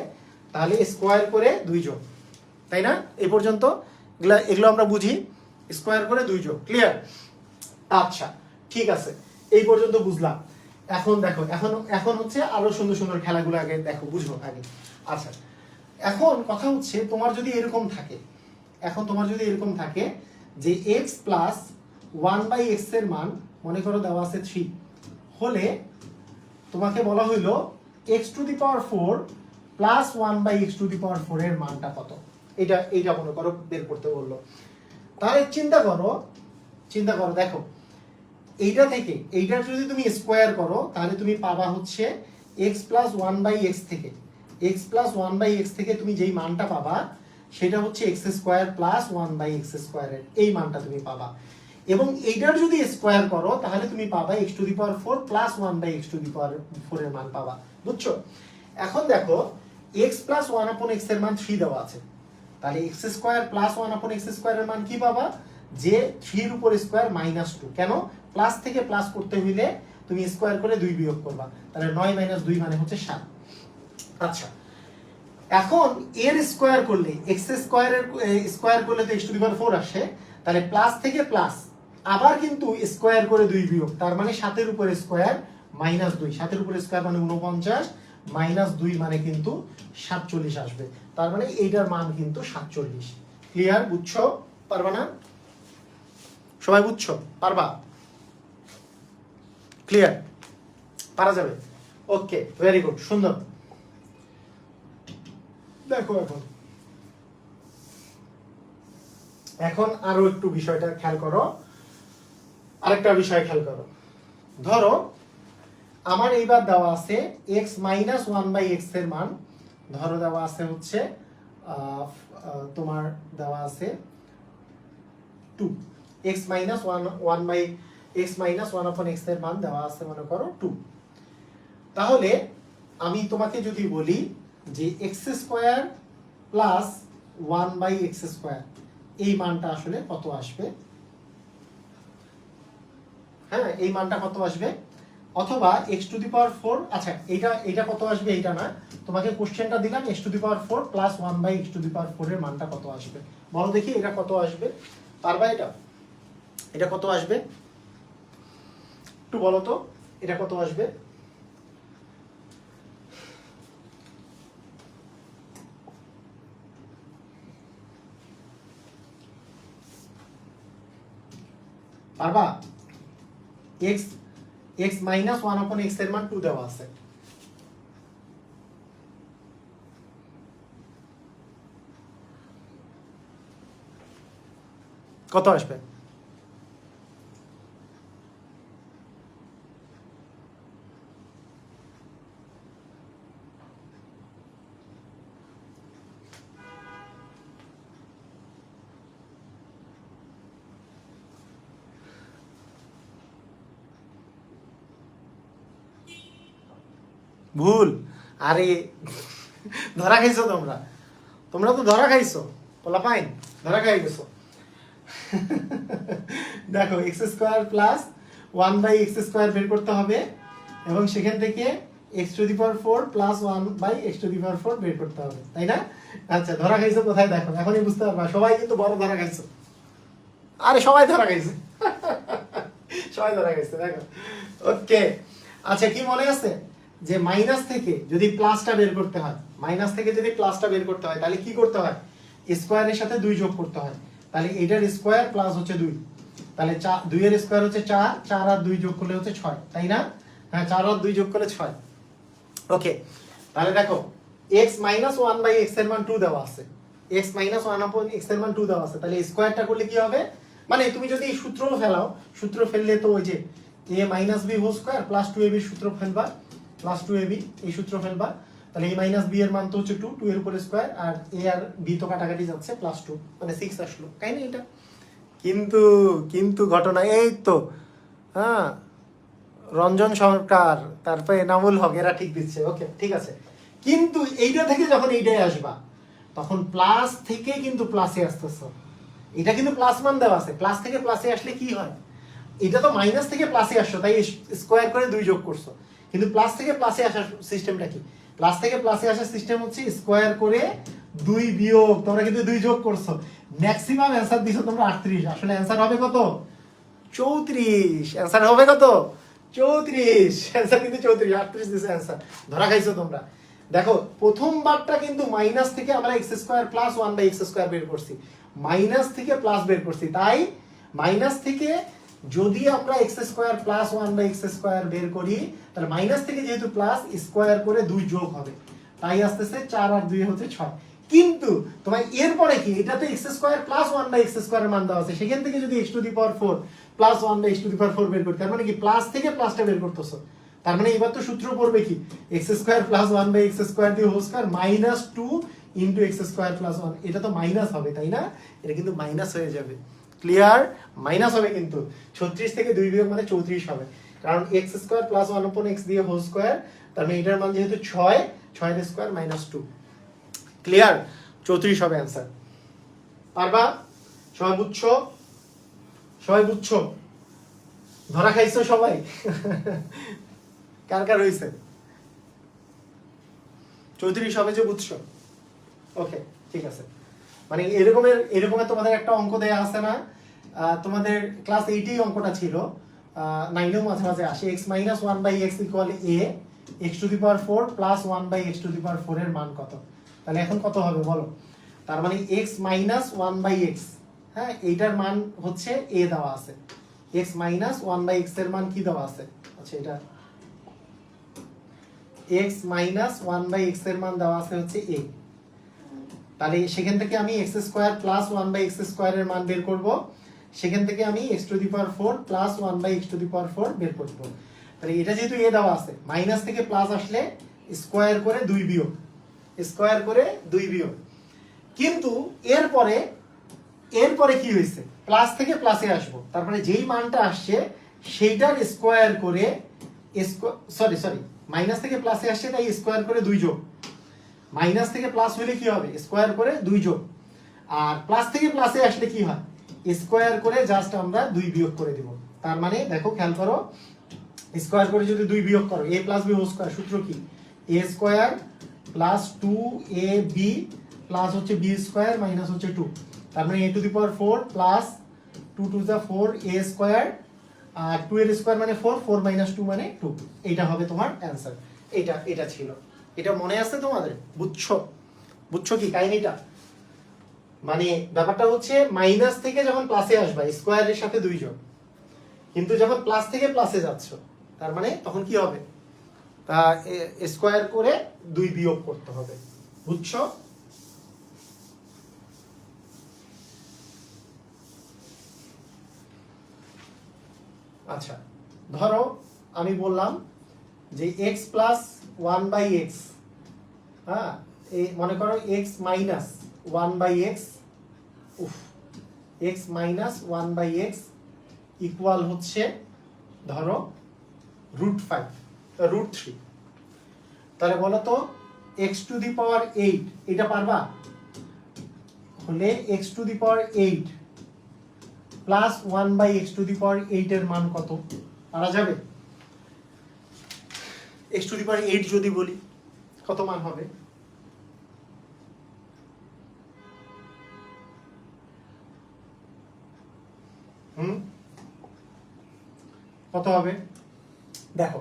তাহলে স্কোয়ার করে 2 যোগ, তাই না? এই পর্যন্ত এগুলো আমরা বুঝি, স্কোয়ার করে 2 যোগ। ক্লিয়ার? আচ্ছা ঠিক আছে, এই পর্যন্ত বুঝলাম। এখন দেখো, এখন হচ্ছে আরো সুন্দর সুন্দর খেলাগুলো আগে দেখো, বুঝো আগে। আচ্ছা এখন কথা হচ্ছে, তোমার যদি এরকম থাকে, এখন তোমার যদি এরকম থাকে যে x plus one by x এর মান মনে করো দেওয়া আছে 3 হলে, তোমাকে বলা হইলো x to the power 4 plus one by x to the power 4 এর মানটা কত, এইটা মনে করো বের করতে বললো। তাহলে চিন্তা করো দেখো, এইটা থেকে এইটার যদি তুমি স্কোয়ার করো তাহলে তুমি পাবা হচ্ছে x plus one by x থেকে, x plus one by x থেকে তুমি যেই মানটা পাবা সেটা হচ্ছে x square plus one by x স্কোয়ারের এই মানটা তুমি পাবা, এবং এইটার যদি স্কোয়ার করো তাহলে তুমি পাবা x to the power 4 plus one by x to the power 4 এর মান পাবা। বুঝছো? এখন দেখো x plus one upon x এর মান 3 দেওয়া আছে, তাহলে x square plus one upon x স্কোয়ারের মান কি পাবা? যে 3 এর উপর স্কোয়ার মাইনাস 2, কেন? প্লাস থেকে প্লাস করতে হইলে তুমি স্কোয়ার করে 2 বিয়োগ করবা, তাহলে 9 মাইনাস 2 মানে হচ্ছে 7। আচ্ছা এখন এর স্কোয়ার করলে, এক্স স্কোয়ারের স্কোয়ার করলে তো এক্স টু দি পাওয়ার 4 আসে, তাহলে প্লাস থেকে প্লাস আবার কিন্তু স্কোয়ার করে 2 বিয়োগ, তার মানে 7 এর উপর স্কোয়ার মাইনাস 2, 7 এর উপর স্কোয়ার মানে 49 মাইনাস 2 মানে কিন্তু 47 আসবে, তার মানে এইটার মান কিন্তু 47। ক্লিয়ার? বুঝছো? পারবা না? সবাই বুঝছো? পারবা? ক্লিয়ার? পারা যাবে? ওকে, ভেরি গুড, সুন্দর। দেখো এখন আরো একটু বিষয়টা খেয়াল করো, আরেকটা বিষয় খেয়াল করো। ধরো আমার এইবার দেওয়া আছে x minus one by x এর মান, ধরো দেওয়া আছে হচ্ছে তোমার দেওয়া আছে 2, x minus one by x minus one upon x এর মান দেওয়া আছে মনে করো 2, তাহলে আমি তোমাকে যদি বলি যে x square plus one by x square এই মানটা আসলে কত আসবে? হ্যাঁ, এই মানটা কত আসবে? অথবা x টু দি পাওয়ার 4, আচ্ছা এইটা কত আসবে এইটা না, তোমাকে কোশ্চেনটা দিলাম x to the power 4 plus 1 by x to the power 4 এর মানটা কত আসবে? বলো দেখি এটা কত আসবে? পারবা এটা কত আসবে? একটু বলো তো এটা কত আসবে? পারবা? x মাইনাস 1/x এর মান 2 দেওয়া আছে। কত আসবে? ভুল। আরে ধরা খাইছো তোমরা, তোমরা তো ধরা খাইছো, পোলাপাইন ধরা খাই গেছো। দেখো এক্স স্কোয়ার প্লাস 1/x² বের করতে হবে এবং সেখান থেকে x⁴ প্লাস 1/x⁴ বের করতে হবে, তাই না? আচ্ছা ধরা খাইছো কোথায় দেখো, এখনই বুঝতে পারবা। সবাই কিন্তু বড় ধরা খাইছো। আরে সবাই ধরা খাইছে, সবাই ধরা খাইছে দেখো। ওকে, আচ্ছা কি মনে আছে যে মাইনাস থেকে যদি প্লাসটা বের করতে হয়, মাইনাস থেকে যদি প্লাসটা বের করতে হয় তাহলে কি করতে হয়? স্কোয়ারের সাথে 2 যোগ করতে হয়। তাহলে এটার স্কোয়ার প্লাস হচ্ছে 2, তাহলে 2 এর স্কোয়ার হচ্ছে 4, 4 আর 2 যোগ করলে হচ্ছে 6, তাই না? হ্যাঁ 4 আর 2 যোগ করলে 6। ওকে, তাহলে দেখো x মাইনাস 1/x এর মান 2 দেওয়া আছে, x মাইনাস 1/x এর মান 2 দেওয়া আছে। তাহলে স্কোয়ারটা করলে কি হবে? মানে তুমি যদি এই সূত্র ফেলাও, সূত্র ফেললে তো ওই যে a minus b whole square plus 2ab সূত্র ফেলবা, প্লাস 2ab এই সূত্র ফেলবা। তাহলে a মাইনাস b এর মান তো হচ্ছে 2, 2 এর উপরে স্কোয়ার, আর a আর b তো কাটাকাটি যাচ্ছে, প্লাস 2 মানে 6 আসলো, তাই না? এটা কিন্তু কিন্তু ঘটনা এই তো, হ্যাঁ রঞ্জন সরকার, তারপরে এনামুল হক, এরা ঠিক দিচ্ছে। ওকে ঠিক আছে, কিন্তু এইটা থেকে যখন এইটাই আসবা তখন প্লাস থেকে কিন্তু প্লাসে আসতেছে। এটা কিন্তু প্লাস মান দেওয়া আছে, প্লাস থেকে প্লাসে আসলে কি হয়? এটা তো মাইনাস থেকে প্লাসে আসছো, তাই স্কোয়ার করে 2 যোগ করছো। কিন্তু প্লাস থেকে প্লাসে আসার সিস্টেমটা কি? প্লাস থেকে প্লাসে আসার সিস্টেম হচ্ছে স্কোয়ার করে 2 বিয়োগ, তোমরা কিন্তু 2 যোগ করছো। ম্যাক্সিমাম অ্যানসার দিছো তোমরা 38, আসলে অ্যানসার হবে কত? 34। অ্যানসার হবে কত? 34। অ্যানসার কিন্তু 34, 38 দিছে অ্যানসার। ধরা খাইছো তোমরা। দেখো প্রথমবারটা কিন্তু মাইনাস থেকে আমরা x² প্লাস 1/x² বের করছি, মাইনাস থেকে প্লাস বের করছি। তাই মাইনাস থেকে যদি আমরা x² প্লাস 1/x² বের করি, তাহলে মাইনাস থেকে যেহেতু প্লাস, স্কোয়ার করে 2 যোগ হবে, তাই আসতেছে 4 আর 2 হচ্ছে 6। কিন্তু তোমার এরপরে কি, এটাতে x² প্লাস 1/x² এর মান দেওয়া আছে, সেখান থেকে যদি x⁴ প্লাস 1/x⁴ বের করতে, তার মানে কি প্লাস থেকে প্লাসটা বের করতেছো। তার মানে এবার তো সূত্র পড়বে কি, x² প্লাস 1/x² দিয়ে whole square minus 2 into x² plus 1, এটা তো মাইনাস হবে, তাই না? এটা কিন্তু মাইনাস হয়ে যাবে, ক্লিয়ার? মাইনাস হবে কিন্তু 36 থেকে 2 বিয়োগ মানে 34 হবে, কারণ x² প্লাস 1/x দিয়ে হোল স্কয়ার, তার মানে এটার মান যেহেতু 6, 6 এর স্কয়ার মাইনাস 2, ক্লিয়ার? 34 হবে অ্যান্সার। পারবা? সবাই বুঝছো? সবাই বুঝছো? ধরা খাইছো সবাই? কার কার হইছে? 34 হবে যে বুঝছো? ওকে ঠিক আছে। মানে এরকমের তোমাদের একটা অঙ্ক দেয়া আছে না, তোমাদের ক্লাস 8 অঙ্কটা ছিল, 9 এও মাঝে মাঝে আসে, x minus 1/x equal a, x⁴ plus 1/x⁴ এর মান কত? তাহলে এখন কত হবে বলো? তার মানে x মাইনাস 1/x, হ্যাঁ এইটার মান হচ্ছে a দেওয়া আছে, x মাইনাস 1/x এর মান কি দেওয়া আছে? আচ্ছা এটা x মাইনাস 1/x এর মান দেওয়া আছে হচ্ছে a। তাহলে সেখান থেকে আমি x² প্লাস 1/x² এর মান বের করব, সেখান থেকে আমি x⁴ প্লাস 1/x⁴ বের করব। তাহলে এটা যেহেতু a দেওয়া আছে, মাইনাস থেকে প্লাস আসলে স্কোয়ার করে 2 বিয়োগ, স্কোয়ার করে 2 বিয়োগ। কিন্তু এরপরে কি হয়েছে? প্লাস থেকে প্লাসে আসবো, তারপরে যেই মানটা আসছে সেইটার স্কোয়ার করে, সরি মাইনাস থেকে প্লাসে আসছে তাই স্কোয়ার করে 2 যোগ, মাইনাস থেকে প্লাস হলে কি হবে? স্কোয়ার করে 2 যোগ, আর প্লাস থেকে প্লাসে আসলে কি হয়? স্কোয়ার করে জাস্ট আমরা 2 বিয়োগ করে দিব। তার মানে দেখো খেয়াল করো, স্কোয়ার করে যদি 2 বিয়োগ করো, a plus b whole square, সূত্র কি? a² প্লাস 2ab প্লাস হচ্ছে b² মাইনাস হচ্ছে 2, তার মানে a⁴ প্লাস 2 2 যা 4 a² আর 2 এর স্কয়ার মানে 4, 4 মাইনাস 2 মানে 2, এইটা হবে তোমার অ্যান্সার। এটা ছিল, এটা মনে আছে তোমাদের? বুঝছো কি কাহিনীটা? মানে ব্যাপারটা হচ্ছে মাইনাস থেকে যখন প্লাসে আসবা, স্কয়ারের সাথে 2 যোগ, কিন্তু যখন প্লাস থেকে প্লাসে যাচ্ছ তার মানে তখন কি হবে, তা স্কোয়ার করে 2 বিয়োগ করতে হবে, বুঝছো? আচ্ছা, ধরো আমি বললাম যে x প্লাস 1/x, হ্যাঁ, এই মনে করো x minus 1/x, x minus 1/x equal হচ্ছে ধরো √5, √3। তাহলে বলো তো x টু দি পাওয়ার 8 এটা পারবা? হলে x to the power 8 plus 1/x to the power 8 এর মান কত পারা যাবে? x টু দি পাওয়ার 8 যদি বলি কত মান হবে? কত হবে? দেখো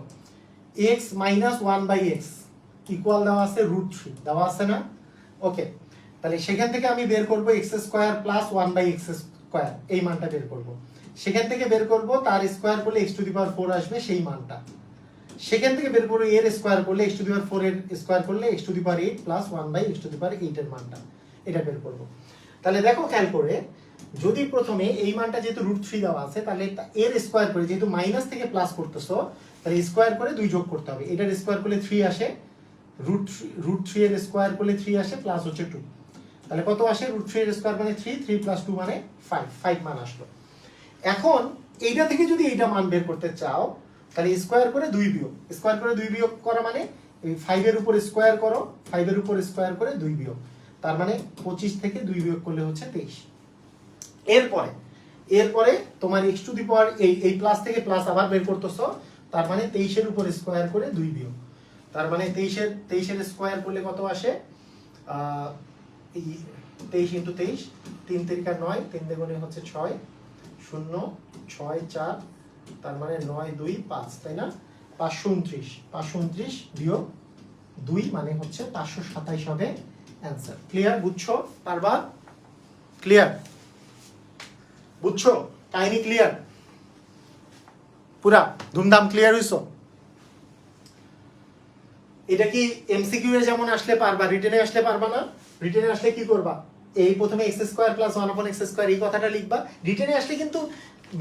x মাইনাস 1/x ইকুয়াল দেওয়া আছে √3 দেওয়া আছে না? ওকে, তাহলে সেখান থেকে আমি বের করব x square plus 1/x square, এই মানটা বের করব। সেখান থেকে বের করব তার স্কয়ার করলে x টু দি পাওয়ার 4 আসবে সেই মানটা। সেখান থেকে বের করব এর স্কয়ার করলে x টু দি পাওয়ার 4 এর স্কয়ার করলে x to the power 8 plus 1/x to the power 8 এর মানটা, এটা বের করব। তাহলে দেখো খেয়াল করে, যদি প্রথমে এই মানটা যেহেতু √3 দেওয়া আছে, তাহলে এর স্কয়ার করে যেহেতু মাইনাস থেকে প্লাস করতেছো, তাহলে স্কয়ার করে 2 যোগ করতে হবে। এটার স্কয়ার করলে 3 আসে, √3 এর স্কয়ার করলে 3 আসে, প্লাস হচ্ছে 2। তাহলে কত আসে? √3 এর স্কয়ার মানে 3, 3 প্লাস 2 মানে 5 মান আসলো। এখন এইটা থেকে যদি এইটা মান বের করতে চাও, তাহলে স্কয়ার করে 2 বিয়োগ, স্কয়ার করে 2 বিয়োগ করা মানে এই 5 এর উপর স্কয়ার করো, 5 এর উপর স্কয়ার করে 2 বিয়োগ, তার মানে 25 থেকে 2 বিয়োগ করলে হচ্ছে 23। এরপরে তোমার x টু দি পাওয়ার এই প্লাস থেকে প্লাস আবার বের করতেছো, তার মানে 23 এর উপর স্কয়ার করে 2 বিয়োগ, তার মানে 23 এর স্কয়ার করলে কত আসে? এই 23 × 23, 3 × 9, 3 দুগুণে হচ্ছে 6, 0 6 4, তার মানে 9 2 5, তাই না? 529 বিয়োগ 2 মানে হচ্ছে 527 হবে অ্যান্সার। ক্লিয়ার? বুঝছো? পারবা? ক্লিয়ার? বুঝছো? কাহিনী ক্লিয়ার? পুরা ধুমধাম ক্লিয়ার হইছো? এটা কি এমসিকিউ এ যেমন আসলে পারবা, রিটেনে আসলে পারবা না? রিটেনে আসলে কি করবা? এই প্রথমে x square plus 1/x square এই কথাটা লিখবা। রিটেনে আসলে কিন্তু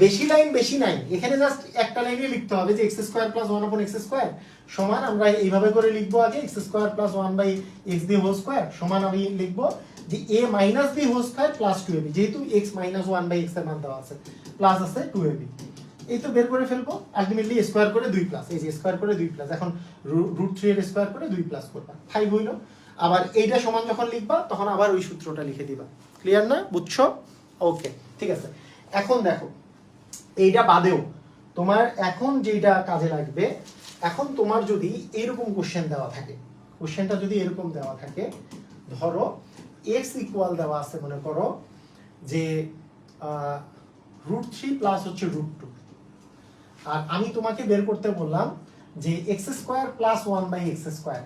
বেশি লাইন বেশি নাই, এখানে জাস্ট একটা লাইনে লিখতে হবে যে x square plus 1/x square সমান, আমরা এইভাবে করে লিখবো আগে x square plus 1/x the whole square সমান আমি লিখবো যে a minus b whole square plus 2ab, যেহেতু x মাইনাস 1/x এর মান দেওয়া আছে, প্লাস আছে 2ab, এই তো বের করে ফেলবো। আলটিমেটলি স্কয়ার করে 2 প্লাস, এই যে স্কয়ার করে 2 প্লাস, এখন √3 এর স্কয়ার করে 2 প্লাস করবা, 5 হইলো। আবার এইটা সমান যখন লিখবা তখন আবার ওই সূত্রটা লিখে দিবা। ক্লিয়ার না? বুঝছো? ওকে, ঠিক আছে। এখন দেখো এইটা বাদেও তোমার এখন যেটা কাজে লাগবে, এখন তোমার যদি এরকম কোশ্চেন দেওয়া থাকে, কোশ্চেনটা যদি এরকম দেওয়া থাকে, ধরো x ইকুয়াল দেওয়া আছে, মনে করো যে √3 প্লাস হচ্ছে √2, আর আমি তোমাকে বের করতে বললাম যে x square plus 1/x square.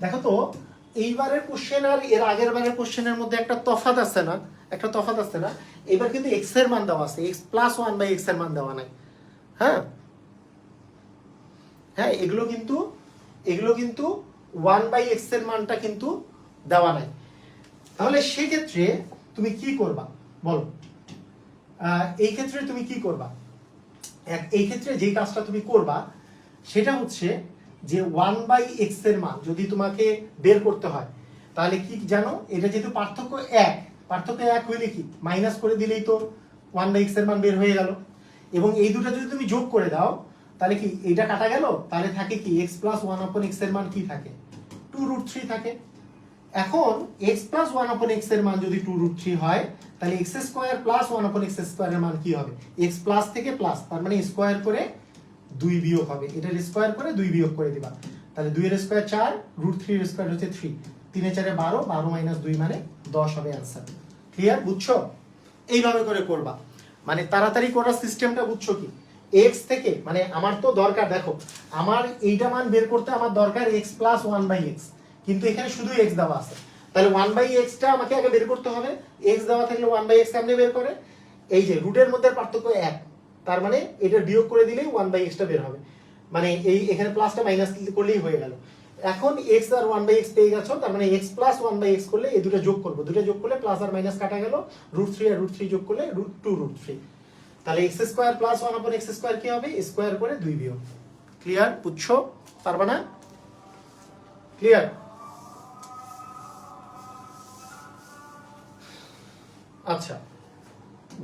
দেখো তো এইবারের কোশ্চেন আর এর আগের বারের কোশ্চেনের মধ্যে একটা তফাৎ আছে না? একটা তফাৎ আছে না? এবার কিন্তু x এর মান দেওয়া আছে, x প্লাস 1/x এর মান দেওয়া নাই। হ্যাঁ হ্যাঁ, এগুলো কিন্তু 1/x এর মানটা কিন্তু দেওয়া নাই। তাহলে সেই ক্ষেত্রে তুমি কি করবা বলো? এই ক্ষেত্রে তুমি কি করবা? এই ক্ষেত্রে যে কাজটা তুমি করবা সেটা হচ্ছে যে 1/x এর মান যদি তোমাকে বের করতে হয়, তাহলে কি জানো, এটা যেহেতু পার্থক্য 1 হইলে কি মাইনাস করে দিলেই তো 1/x এর মান বের হয়ে গেল, এবং এই দুটো যদি তুমি যোগ করে দাও তাহলে কি এইটা কাটা গেল, তাহলে থাকে কি x প্লাস 1/x এর মান কি থাকে? 2√3 থাকে। এখন x প্লাস 1/x এর মান যদি 2√3 হয়, তাহলে x square plus 1/x square এর মান কি হবে? x প্লাস থেকে প্লাস, তার মানে স্কয়ার করে 2 বিয়োগ হবে, এটার স্কয়ার করে 2 বিয়োগ করে দিবা, তাহলে 2 এর স্কয়ার 4, √3 এর স্কয়ার হচ্ছে 3, 3 এর 4 12, 12 মাইনাস 2 মানে 10 হবে অ্যানসার। ক্লিয়ার? বুঝছো? এইভাবে করে করবা, মানে তাড়াতাড়ি করার সিস্টেমটা বুঝছো কি? x থেকে মানে আমার তো দরকার, দেখো আমার এইটা মান বের করতে আমার দরকার x প্লাস 1/x, কিন্তু এখানে শুধু x দেওয়া আছে, তাহলে 1/x টা আমাকে আগে বের করতে হবে। x দেওয়া থাকলে 1/x কেমনে বের করে? এই যে রুটের মধ্যে পার্থক্য 1, তার মানে এটা বিয়োগ করে দিলেই 1/x টা বের হবে, মানে এই এখানে প্লাসটা মাইনাস করলেই হয়ে গেল। এখন x আর 1/x পেয়ে গেছো, তার মানে x প্লাস 1/x করলে এই দুটো যোগ করবো, দুটো যোগ করলে প্লাস আর মাইনাস কাটা গেল, √3 আর √3 যোগ করলে √2√3, তাহলে x square plus 1/x square কি হবে, স্কয়ার করে 2 বিয়োগ। ক্লিয়ার? বুঝছো? পারবা না? ক্লিয়ার? আচ্ছা,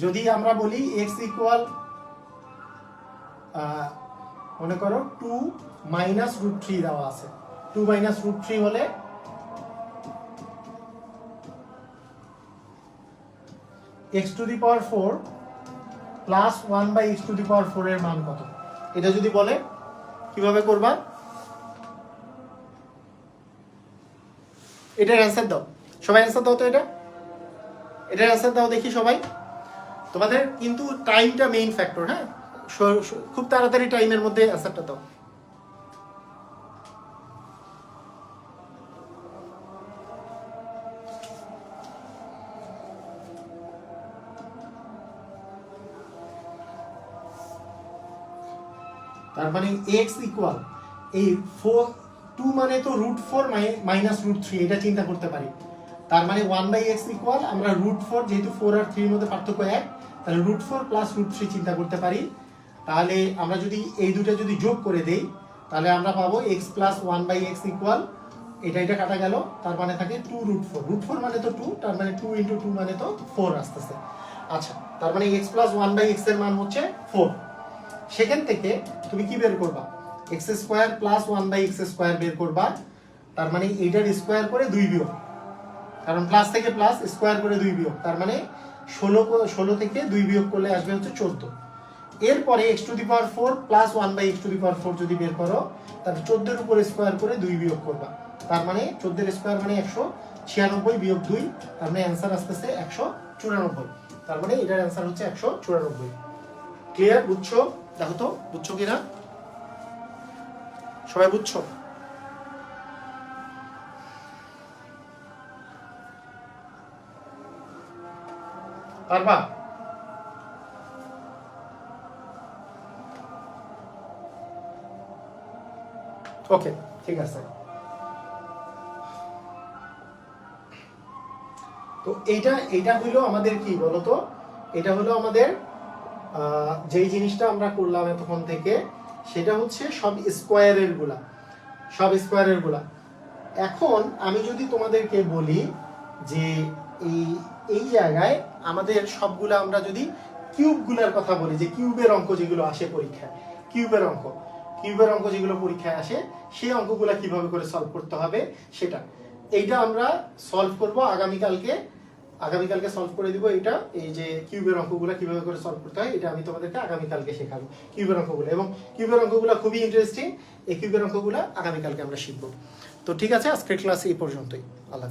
যদি আমরা বলি x ইকুয়াল মনে করো 2 মাইনাস √3 দেওয়া আছে, 2 মাইনাস √3 হলে x to the power 4 plus 1/x to the power 4 এর মান কত, এটা যদি বলে কিভাবে করবা? এটার অ্যান্সার দাও সবাই, অ্যান্সার দাও তো, এটার অ্যান্সার দাও দেখি সবাই। তোমাদের কিন্তু টাইমটা মেইন ফ্যাক্টর, হ্যাঁ, খুব তাড়াতাড়ি টাইমের মধ্যে অ্যান্সারটা দাও। তার মানে x ইকুয়াল এই 2 মানে তো √4 মাইনাস √3, এটা চিন্তা করতে পারি। তার মানে 1/x ইকুয়াল আমরা √4, যেহেতু 4 আর 3 এর মধ্যে পার্থক্য 1, তাহলে √4 প্লাস √3 চিন্তা করতে পারি। তাহলে আমরা যদি এই দুটো যদি যোগ করে দেই তাহলে আমরা পাবো x প্লাস 1/x ইকুয়াল, এটা কাটা গেল, তার মানে থাকে 2√4, √4 মানে তো 2, তার মানে 2 × 2 মানে তো 4 আসতেছে। আচ্ছা, তার মানে x প্লাস 1/x এর মান হচ্ছে 4। সেখান থেকে তুমি কি বের করবা, x square plus 1/x square বের করবা, তার মানে এইটার স্কয়ার করে 2 বিয়োগ, কারণ প্লাস থেকে প্লাস, স্কয়ার করে 2 বিয়োগ, তার মানে 16 থেকে 2 বিয়োগ করলে আসবে হচ্ছে 14। এরপরে x to the power 4 plus 1/x to the power 4 যদি বের করো, তাহলে 14 এর উপর স্কয়ার করে 2 বিয়োগ করবা, তার মানে 14 এর স্কয়ার মানে 196 বিয়োগ 2, তার মানে অ্যান্সার আসতেছে 194। তার মানে এটার অ্যান্সার হচ্ছে 194। ক্লিয়ার? বুঝছো? দেখো তো বুঝছো কিনা, সবাই বুঝছো? পারবা? ওকে, ঠিক আছে। তো এইটা হলো আমাদের কি বলতো, এটা হলো আমাদের যেই জিনিসটা আমরা করলাম এতক্ষণ থেকে, সেটা হচ্ছে সব স্কোয়ারের গুলা। এখন আমি যদি তোমাদেরকে বলি যে এই জায়গায় আমাদের সবগুলা, আমরা যদি কিউবগুলার কথা বলি, যে কিউবের অঙ্ক যেগুলো আসে পরীক্ষায়, কিউবের অঙ্ক যেগুলো পরীক্ষায় আসে, সেই অঙ্কগুলা কিভাবে করে সলভ করতে হবে এইটা আমরা সলভ করব আগামীকালকে সলভ করে দিব। এই যে কিউবের অঙ্কগুলা কিভাবে করে সলভ করতে হয়, এটা আমি তোমাদেরকে আগামীকালকে শেখাবো, কিউবের অঙ্কগুলো। এবং কিউবের অঙ্কগুলা খুবই ইন্টারেস্টিং, এই কিউবের অঙ্কগুলা আগামীকালকে আমরা শিখবো। তো ঠিক আছে, আজকের ক্লাস এই পর্যন্তই। আল্লাহ।